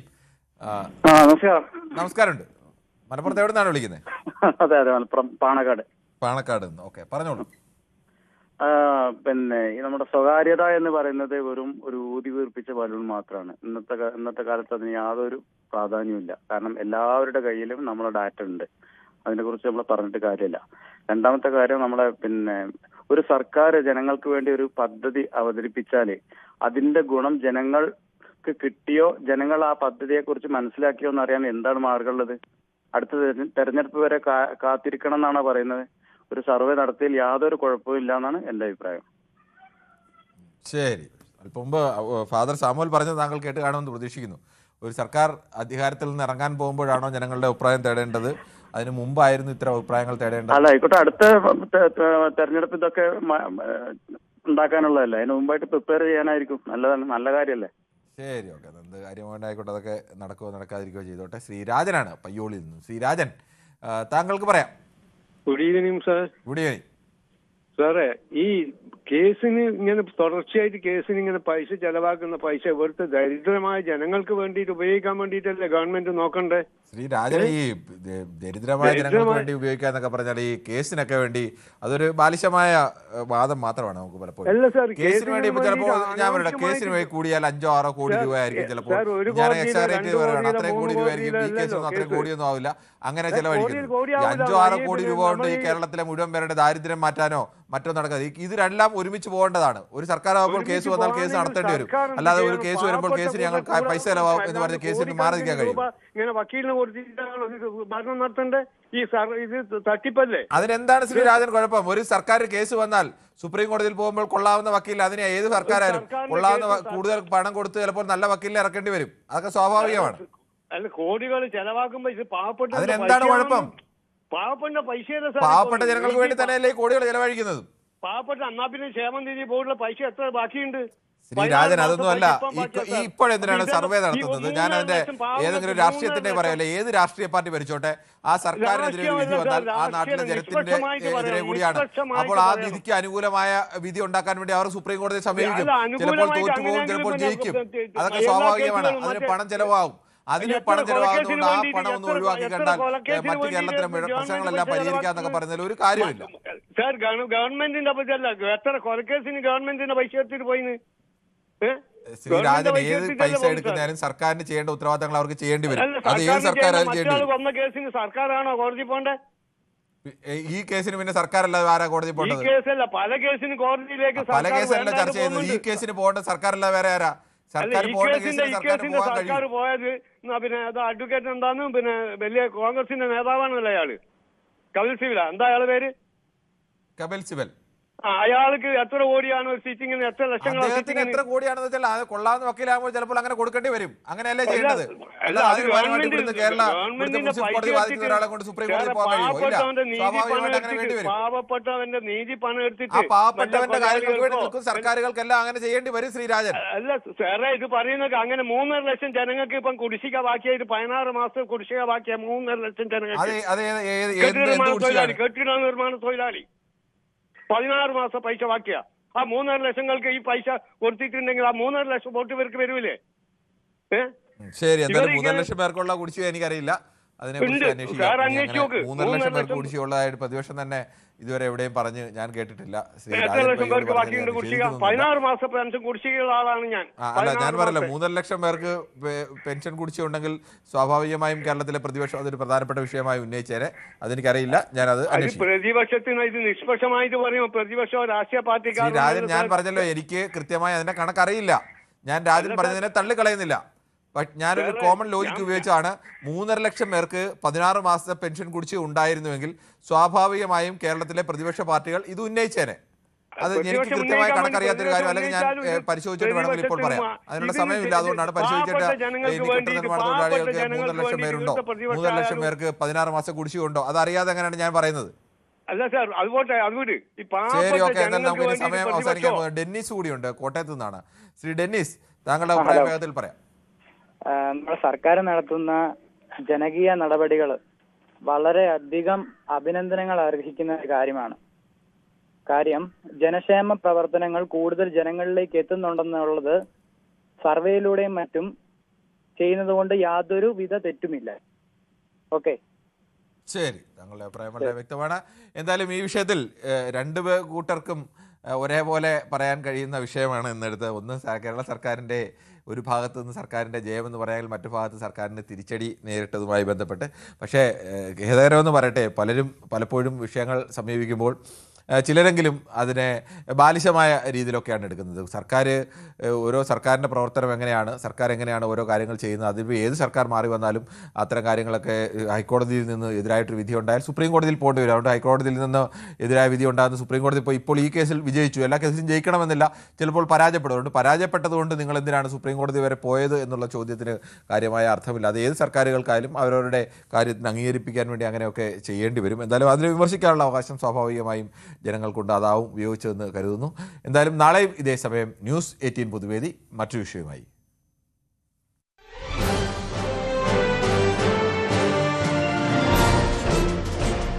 നമസ്കാരം. നമസ്കാരമുണ്ട്. മലപ്പുറത്ത് എവിടെ നിന്നാണ് വിളിക്കുന്നത്? അതെ അതെ, മലപ്പുറം പാണക്കാട്. പാണക്കാട് നിന്ന്. ഓക്കെ, പറഞ്ഞോളൂ. പിന്നെ ഈ നമ്മുടെ സ്വകാര്യത എന്ന് പറയുന്നത് വെറും ഒരു ഊതി വീർപ്പിച്ച ബലൂൺ മാത്രമാണ്. ഇന്നത്തെ കാലത്ത് അതിന് യാതൊരു പ്രാധാന്യമില്ല. കാരണം എല്ലാവരുടെ കയ്യിലും നമ്മളെ ഡാറ്റ ഉണ്ട്. അതിനെക്കുറിച്ച് നമ്മൾ പറഞ്ഞിട്ട് കാര്യമില്ല. രണ്ടാമത്തെ കാര്യം, നമ്മളെ പിന്നെ ഒരു സർക്കാർ ജനങ്ങൾക്ക് വേണ്ടി ഒരു പദ്ധതി അവതരിപ്പിച്ചാൽ അതിന്റെ ഗുണം ജനങ്ങൾക്ക് കിട്ടിയോ, ജനങ്ങൾ ആ പദ്ധതിയെ കുറിച്ച് മനസ്സിലാക്കിയോ എന്നറിയാൻ എന്താണ് മാർഗമുള്ളത്? അടുത്ത തെരഞ്ഞെടുപ്പ് വരെ കാത്തിരിക്കണം എന്നാണോ പറയുന്നത്? ഒരു സർവേ നടത്തിയിൽ യാതൊരു കുഴപ്പവും ഇല്ല എന്നാണ് എന്റെ അഭിപ്രായം. ശരി, അല്പം മുമ്പ് ഫാദർ സാമുവൽ പറഞ്ഞത് താങ്കൾ കേട്ട് കാണുമെന്ന് പ്രതീക്ഷിക്കുന്നു. ഒരു സർക്കാർ അധികാരത്തിൽ നിന്ന് ഇറങ്ങാൻ പോകുമ്പോഴാണോ ജനങ്ങളുടെ അഭിപ്രായം തേടേണ്ടത്? അതിന് മുമ്പായിരുന്നു ഇത്തരം അഭിപ്രായങ്ങൾ തേടേണ്ടത്? അല്ല, ആയിക്കോട്ടെ, അടുത്ത തെരഞ്ഞെടുപ്പ് ഇതൊക്കെ ഉണ്ടാക്കാനുള്ളതല്ലേ. അതിന് മുമ്പായിട്ട് പ്രിപ്പയർ ചെയ്യാനായിരിക്കും. നല്ലതാണ്, നല്ല കാര്യമല്ലേ. ശരി, ഓക്കെ. എന്ത് കാര്യം വേണ്ടായിക്കോട്ടെ, അതൊക്കെ നടക്കുകയോ നടക്കാതിരിക്കുകയോ ചെയ്തോട്ടെ. ശ്രീരാജനാണ് പയ്യോളിയിൽ നിന്നും. ശ്രീരാജൻ, താങ്കൾക്ക് പറയാം. Good evening sir. Good evening സാറേ. ഈ കേസിന് ഇങ്ങനെ തുടർച്ചയായിട്ട് കേസിന് ഇങ്ങനെ പൈസ ചെലവാക്കുന്ന പൈസ ഇവിടുത്തെ ദരിദ്രമായ ജനങ്ങൾക്ക് വേണ്ടിയിട്ട് ഉപയോഗിക്കാൻ വേണ്ടിയിട്ടല്ലേ ഗവൺമെന്റ് നോക്കണ്ടേ? ശ്രീരാജൻ, ഈ ദരിദ്രമായ ജനങ്ങൾക്ക് വേണ്ടി ഉപയോഗിക്കുക എന്നൊക്കെ പറഞ്ഞാൽ ഈ കേസിനൊക്കെ വേണ്ടി അതൊരു ബാലിശമായ വാദം മാത്രമാണ്. നമുക്ക് പലപ്പോഴും കേസിന് വേണ്ടി ചിലപ്പോൾ ഞാൻ പറയട്ടെ, കേസിന് വേണ്ടി കൂടിയാൽ 5-6 കോടി രൂപ ആയിരിക്കും ചിലപ്പോൾ. ഞാൻ എക്സാറേറ്റ് പറയുകയാണ്, അത്രയും കോടി രൂപ ആയിരിക്കും. ഈ കേസൊന്നും അത്രയും കോടിയൊന്നും ആവില്ല. അങ്ങനെ ചെലവഴിക്കുന്നു. 5-6 കോടി രൂപ കൊണ്ട് ഈ കേരളത്തിലെ മുഴുവൻ പേരുടെ ദാരിദ്ര്യം മാറ്റാനോ മറ്റോ നടക്കാതെ ഇതിനെല്ലാം ഒരുമിച്ച് പോകേണ്ടതാണ്. ഒരു സർക്കാർ ആകുമ്പോൾ കേസ് വന്നാൽ കേസ് നടത്തേണ്ടി വരും. അല്ലാതെ ഒരു കേസ് വരുമ്പോൾ കേസിന് ഞങ്ങൾ പൈസ ചെലവാകും എന്ന് പറഞ്ഞ് കേസിന് മാറി നിൽക്കാൻ കഴിയും. ഇങ്ങനെ വക്കീലിനെ കൊടുത്തിട്ടാണ് ഭരണം നടത്തേണ്ടത്. ഈ ഇത് തട്ടിപ്പല്ലേ? അതിനെന്താണ് ശ്രീരാജൻ കുഴപ്പം? ഒരു സർക്കാർ കേസ് വന്നാൽ സുപ്രീം കോടതിയിൽ പോകുമ്പോൾ കൊള്ളാവുന്ന വക്കീൽ, അതിന് ഏത് സർക്കാരായാലും കൊള്ളാവുന്ന കൂടുതൽ പണം കൊടുത്ത് ചിലപ്പോൾ നല്ല വക്കീലിനെ ഇറക്കേണ്ടി വരും. അതൊക്കെ സ്വാഭാവികമാണ്. അല്ല, കോടികൾ ചെലവാക്കുമ്പോ ഇത് പാവപ്പെട്ട അതിനെന്താണ് കുഴപ്പം? പാവപ്പെട്ട പൈസ പാവപ്പെട്ട ജനങ്ങൾക്ക് വേണ്ടി തന്നെയല്ലേ കോടികൾ ചെലവഴിക്കുന്നത്? പാവപ്പെട്ട എന്നാ പിന്നെ ക്ഷേമം നിധി ബോർഡിലെ പൈസ എത്ര ബാക്കിയുണ്ട്? ശ്രീരാജൻ, അതൊന്നുമല്ല. ഇപ്പോഴെന്തിനാണ് സർവേ നടത്തുന്നത്? ഞാൻ അതിന്റെ ഏതെങ്കിലും രാഷ്ട്രീയത്തിന്റെ പറയല്ലേ, ഏത് രാഷ്ട്രീയ പാർട്ടി ഭരിച്ചോട്ടെ, ആ സർക്കാരിനെതിരെ ഒരു വിധി വന്നാൽ ആ നാട്ടിലെ ജനത്തിന്റെ എതിരെ കൂടിയാണ്. അപ്പോൾ ആ വിധിക്ക് അനുകൂലമായ വിധി ഉണ്ടാക്കാൻ വേണ്ടി അവർ സുപ്രീം കോടതിയെ സമീപിക്കും. ചിലപ്പോൾ തോറ്റുപോകും, ചിലപ്പോൾ ജയിക്കും. അതൊക്കെ സ്വാഭാവികമാണ്. അതിന് പണം ചെലവാകും. അതിന് പണം ചെലവാകുന്നതുകൊണ്ട് ആ പണം ഒന്ന് ഒഴിവാക്കി കണ്ടാൽ മറ്റു കേരളത്തിലെ പ്രശ്നങ്ങളെല്ലാം പരിഹരിക്കാന്നൊക്കെ പറയുന്നതിൽ ഒരു കാര്യമില്ല. സാർ, ഗവൺമെന്റിന്റെ പൈസല്ല, എത്ര കൊലക്കേസിന് ഗവൺമെന്റിന്റെ പൈസ എടുത്തിട്ട് പോയിന്ന്? ശ്രീരാജൻ, ഏത് പൈസ എടുക്കുന്നതായാലും സർക്കാരിന് ചെയ്യേണ്ട ഉത്തരവാദിത്തങ്ങൾ അവർക്ക് ചെയ്യേണ്ടി വരും. അത് ഏത് സർക്കാരായാലും ചെയ്യേണ്ടി വരും. വന്ന കേസിന് സർക്കാരാണോ കോടതി പോണ്ടേ? ഈ കേസിന് പിന്നെ സർക്കാരല്ലാതെ ആരാ കോടതി പോകേണ്ടത്? ഈ കേസല്ല, പല കേസിന് കോടതിയിലേക്ക് പല കേസല്ല ചർച്ച ചെയ്യുന്നത്. ഈ കേസിന് പോകേണ്ട സർക്കാരല്ല, വേറെ ആരാ? സർക്കാർ സർക്കാർ പോയത് പിന്നെ അത് അഡ്വക്കേറ്റ് എന്താന്ന് പിന്നെ വലിയ കോൺഗ്രസിന്റെ നേതാവാണല്ലോ അയാള്. കപിൽ സിബൽ, എന്താ അയാളെ പേര്? കപിൽ സിബൽ. അയാൾക്ക് എത്ര കോടിയാണ് ഒരു സിറ്റിങ്ങിന്? എത്ര ലക്ഷങ്ങളാണ്? എത്ര കോടിയാണെന്ന് വെച്ചാൽ അത് കൊള്ളാവുന്ന വക്കീലാകുമ്പോൾ ചിലപ്പോൾ അങ്ങനെ കൊടുക്കേണ്ടി വരും. അങ്ങനെയല്ലേ ചെയ്യേണ്ടത്? ഒരാളെ കൊണ്ട് സുപ്രീം കോടതി പോകാൻ കഴിയുമോ? പാവപ്പെട്ടവന്റെ നീതി പണം എടുത്തിട്ട് ആ പാവപ്പെട്ടവന്റെ കാര്യങ്ങൾക്ക് വേണ്ടി നിൽക്കും സർക്കാരുകൾക്കെല്ലാം അങ്ങനെ ചെയ്യേണ്ടി വരും. ശ്രീരാജൻ, അല്ല സാറേ, ഇത് പറയുന്നത് അങ്ങനെ 3.5 ലക്ഷം ജനങ്ങൾക്ക് ഇപ്പം കുടിശ്ശിക ബാക്കിയായിട്ട് 16 മാസം കുടിശ്ശിക ബാക്കിയാ. 3.5 ലക്ഷം ജനങ്ങൾക്ക് കെട്ടിട നിർമ്മാണ തൊഴിലാളി 16 മാസം പൈസ ബാക്കിയാ. ആ 3.5 ലക്ഷങ്ങൾക്ക് ഈ പൈസ കൊടുത്തിട്ടുണ്ടെങ്കിൽ ആ 3.5 ലക്ഷം വോട്ട് പേർക്ക് വരൂലേ? ശരി, എന്തായാലും 3 ലക്ഷം പേർക്കുള്ള കുടിശ്ശിക എനിക്കറിയില്ല. അതിനെക്കുറിച്ച് അന്വേഷിക്കാം. 3 ലക്ഷം പേർക്ക് കുടിശ്ശികയുള്ളതായിട്ട് പ്രതിപക്ഷം തന്നെ ഇതുവരെ എവിടെയും പറഞ്ഞ് ഞാൻ കേട്ടിട്ടില്ല. അല്ല, ഞാൻ പറയല്ല, 3 ലക്ഷം പേർക്ക് പെൻഷൻ കുടിശ്ശിക ഉണ്ടെങ്കിൽ സ്വാഭാവികമായും കേരളത്തിലെ പ്രതിപക്ഷം അതൊരു പ്രധാനപ്പെട്ട വിഷയമായി ഉന്നയിച്ചേരെ. അതെനിക്കറിയില്ല, ഞാനത് പ്രതിപക്ഷത്തിന് ഇത് നിഷ്പക്ഷമായിട്ട് പറയുമോ? പ്രതിപക്ഷം രാഷ്ട്രീയ പാർട്ടിക്കാർ. രാജൻ, ഞാൻ പറഞ്ഞല്ലോ, എനിക്ക് കൃത്യമായി അതിന്റെ കണക്കറിയില്ല. ഞാൻ രാജൻ പറഞ്ഞതിനെ തള്ളിക്കളയുന്നില്ല. ഞാനൊരു കോമൺ ലോജിക്ക് ഉപയോഗിച്ചാണ് 3.5 ലക്ഷം പേർക്ക് 16 മാസത്തെ പെൻഷൻ കുടിശ്ശിക ഉണ്ടായിരുന്നുവെങ്കിൽ സ്വാഭാവികമായും കേരളത്തിലെ പ്രതിപക്ഷ പാർട്ടികൾ ഇത് ഉന്നയിച്ചേനെ. അത് എനിക്ക് കൃത്യമായി കണക്കറിയാത്തൊരു കാര്യം, അല്ലെങ്കിൽ ഞാൻ പരിശോധിച്ചിട്ട് വേണമെങ്കിൽ ഇപ്പോൾ പറയാം. അതിനുള്ള സമയമില്ല, അതുകൊണ്ടാണ് പരിശോധിച്ചിട്ട് നിർമ്മാണ തൊഴിലാളികൾക്ക് 3.5 ലക്ഷം പേരുണ്ടോ, 3.5 ലക്ഷം പേർക്ക് 16 മാസം കുടിശ്ശിക ഉണ്ടോ, അതറിയാതെ എങ്ങനെയാണ് ഞാൻ പറയുന്നത്? ശരി, ഓക്കെ. എന്നാൽ നമുക്ക് ഇനി സമയം അവസാനിക്കാൻ പോകുന്നത് ഡെന്നിസ് കൂടിയുണ്ട്, കോട്ടയത്ത് നിന്നാണ്. ശ്രീ ഡെന്നിസ്, താങ്കളുടെ അഭിപ്രായം വേഗത്തിൽ പറയാം. നമ്മുടെ സർക്കാർ നടത്തുന്ന ജനകീയ നടപടികൾ വളരെയധികം അഭിനന്ദനങ്ങൾ അർഹിക്കുന്ന ഒരു കാര്യമാണ്. കാര്യം ജനക്ഷേമ പ്രവർത്തനങ്ങൾ കൂടുതൽ ജനങ്ങളിലേക്ക് എത്തുന്നുണ്ടെന്നുള്ളത് സർവേയിലൂടെയും മറ്റും ചെയ്യുന്നത് കൊണ്ട് യാതൊരു വിധ തെറ്റുമില്ല. ഓക്കെ, ശരി, താങ്കളുടെ അഭിപ്രായം വളരെ വ്യക്തമാണ്. എന്തായാലും ഈ വിഷയത്തിൽ രണ്ട് കൂട്ടർക്കും ഒരേപോലെ പറയാൻ കഴിയുന്ന വിഷയമാണ് ഇന്നെടുത്ത്. ഒന്ന് കേരള സർക്കാരിൻ്റെ ഒരു ഭാഗത്തു നിന്ന് സർക്കാരിൻ്റെ ജയമെന്ന് പറയാൻ മറ്റു ഭാഗത്ത് സർക്കാരിൻ്റെ തിരിച്ചടി നേരിട്ടതുമായി ബന്ധപ്പെട്ട്. പക്ഷേ ഖേദകരമെന്ന് പറയട്ടെ, പലപ്പോഴും വിഷയങ്ങൾ സമീപിക്കുമ്പോൾ ചിലരെങ്കിലും അതിനെ ബാലിശമായ രീതിയിലൊക്കെയാണ് എടുക്കുന്നത്. ഓരോ സർക്കാരിൻ്റെ പ്രവർത്തനം എങ്ങനെയാണ്, സർക്കാർ എങ്ങനെയാണ് ഓരോ കാര്യങ്ങൾ ചെയ്യുന്നത്, അതിൽ ഏത് സർക്കാർ മാറി വന്നാലും അത്തരം കാര്യങ്ങളൊക്കെ ഹൈക്കോടതിയിൽ നിന്ന് എതിരായിട്ടൊരു വിധി ഉണ്ടായാൽ സുപ്രീം കോടതിയിൽ പോകേണ്ടി വരും. അതുകൊണ്ട് ഹൈക്കോടതിയിൽ നിന്ന് എതിരായ വിധി ഉണ്ടാകുന്ന സുപ്രീം കോടതി ഇപ്പോൾ ഈ കേസിൽ വിജയിച്ചു, എല്ലാ കേസിലും ജയിക്കണമെന്നില്ല, ചിലപ്പോൾ പരാജയപ്പെടും. അതുകൊണ്ട് പരാജയപ്പെട്ടതുകൊണ്ട് നിങ്ങൾ എന്തിനാണ് സുപ്രീം കോടതി വരെ പോയത് എന്നുള്ള ചോദ്യത്തിന് കാര്യമായ അർത്ഥമില്ല. അത് ഏത് സർക്കാരുകൾക്കായാലും അവരവരുടെ കാര്യത്തിന് അംഗീകരിപ്പിക്കാൻ വേണ്ടി അങ്ങനെയൊക്കെ ചെയ്യേണ്ടി വരും. എന്തായാലും അതിനെ വിമർശിക്കാനുള്ള അവകാശം സ്വാഭാവികമായും ജനങ്ങൾക്കുണ്ട്, അതാവും ഉപയോഗിച്ചതെന്ന് കരുതുന്നു. എന്തായാലും നാളെയും ഇതേ സമയം ന്യൂസ് 18 പൊതുവേദി മറ്റൊരു വിഷയവുമായി.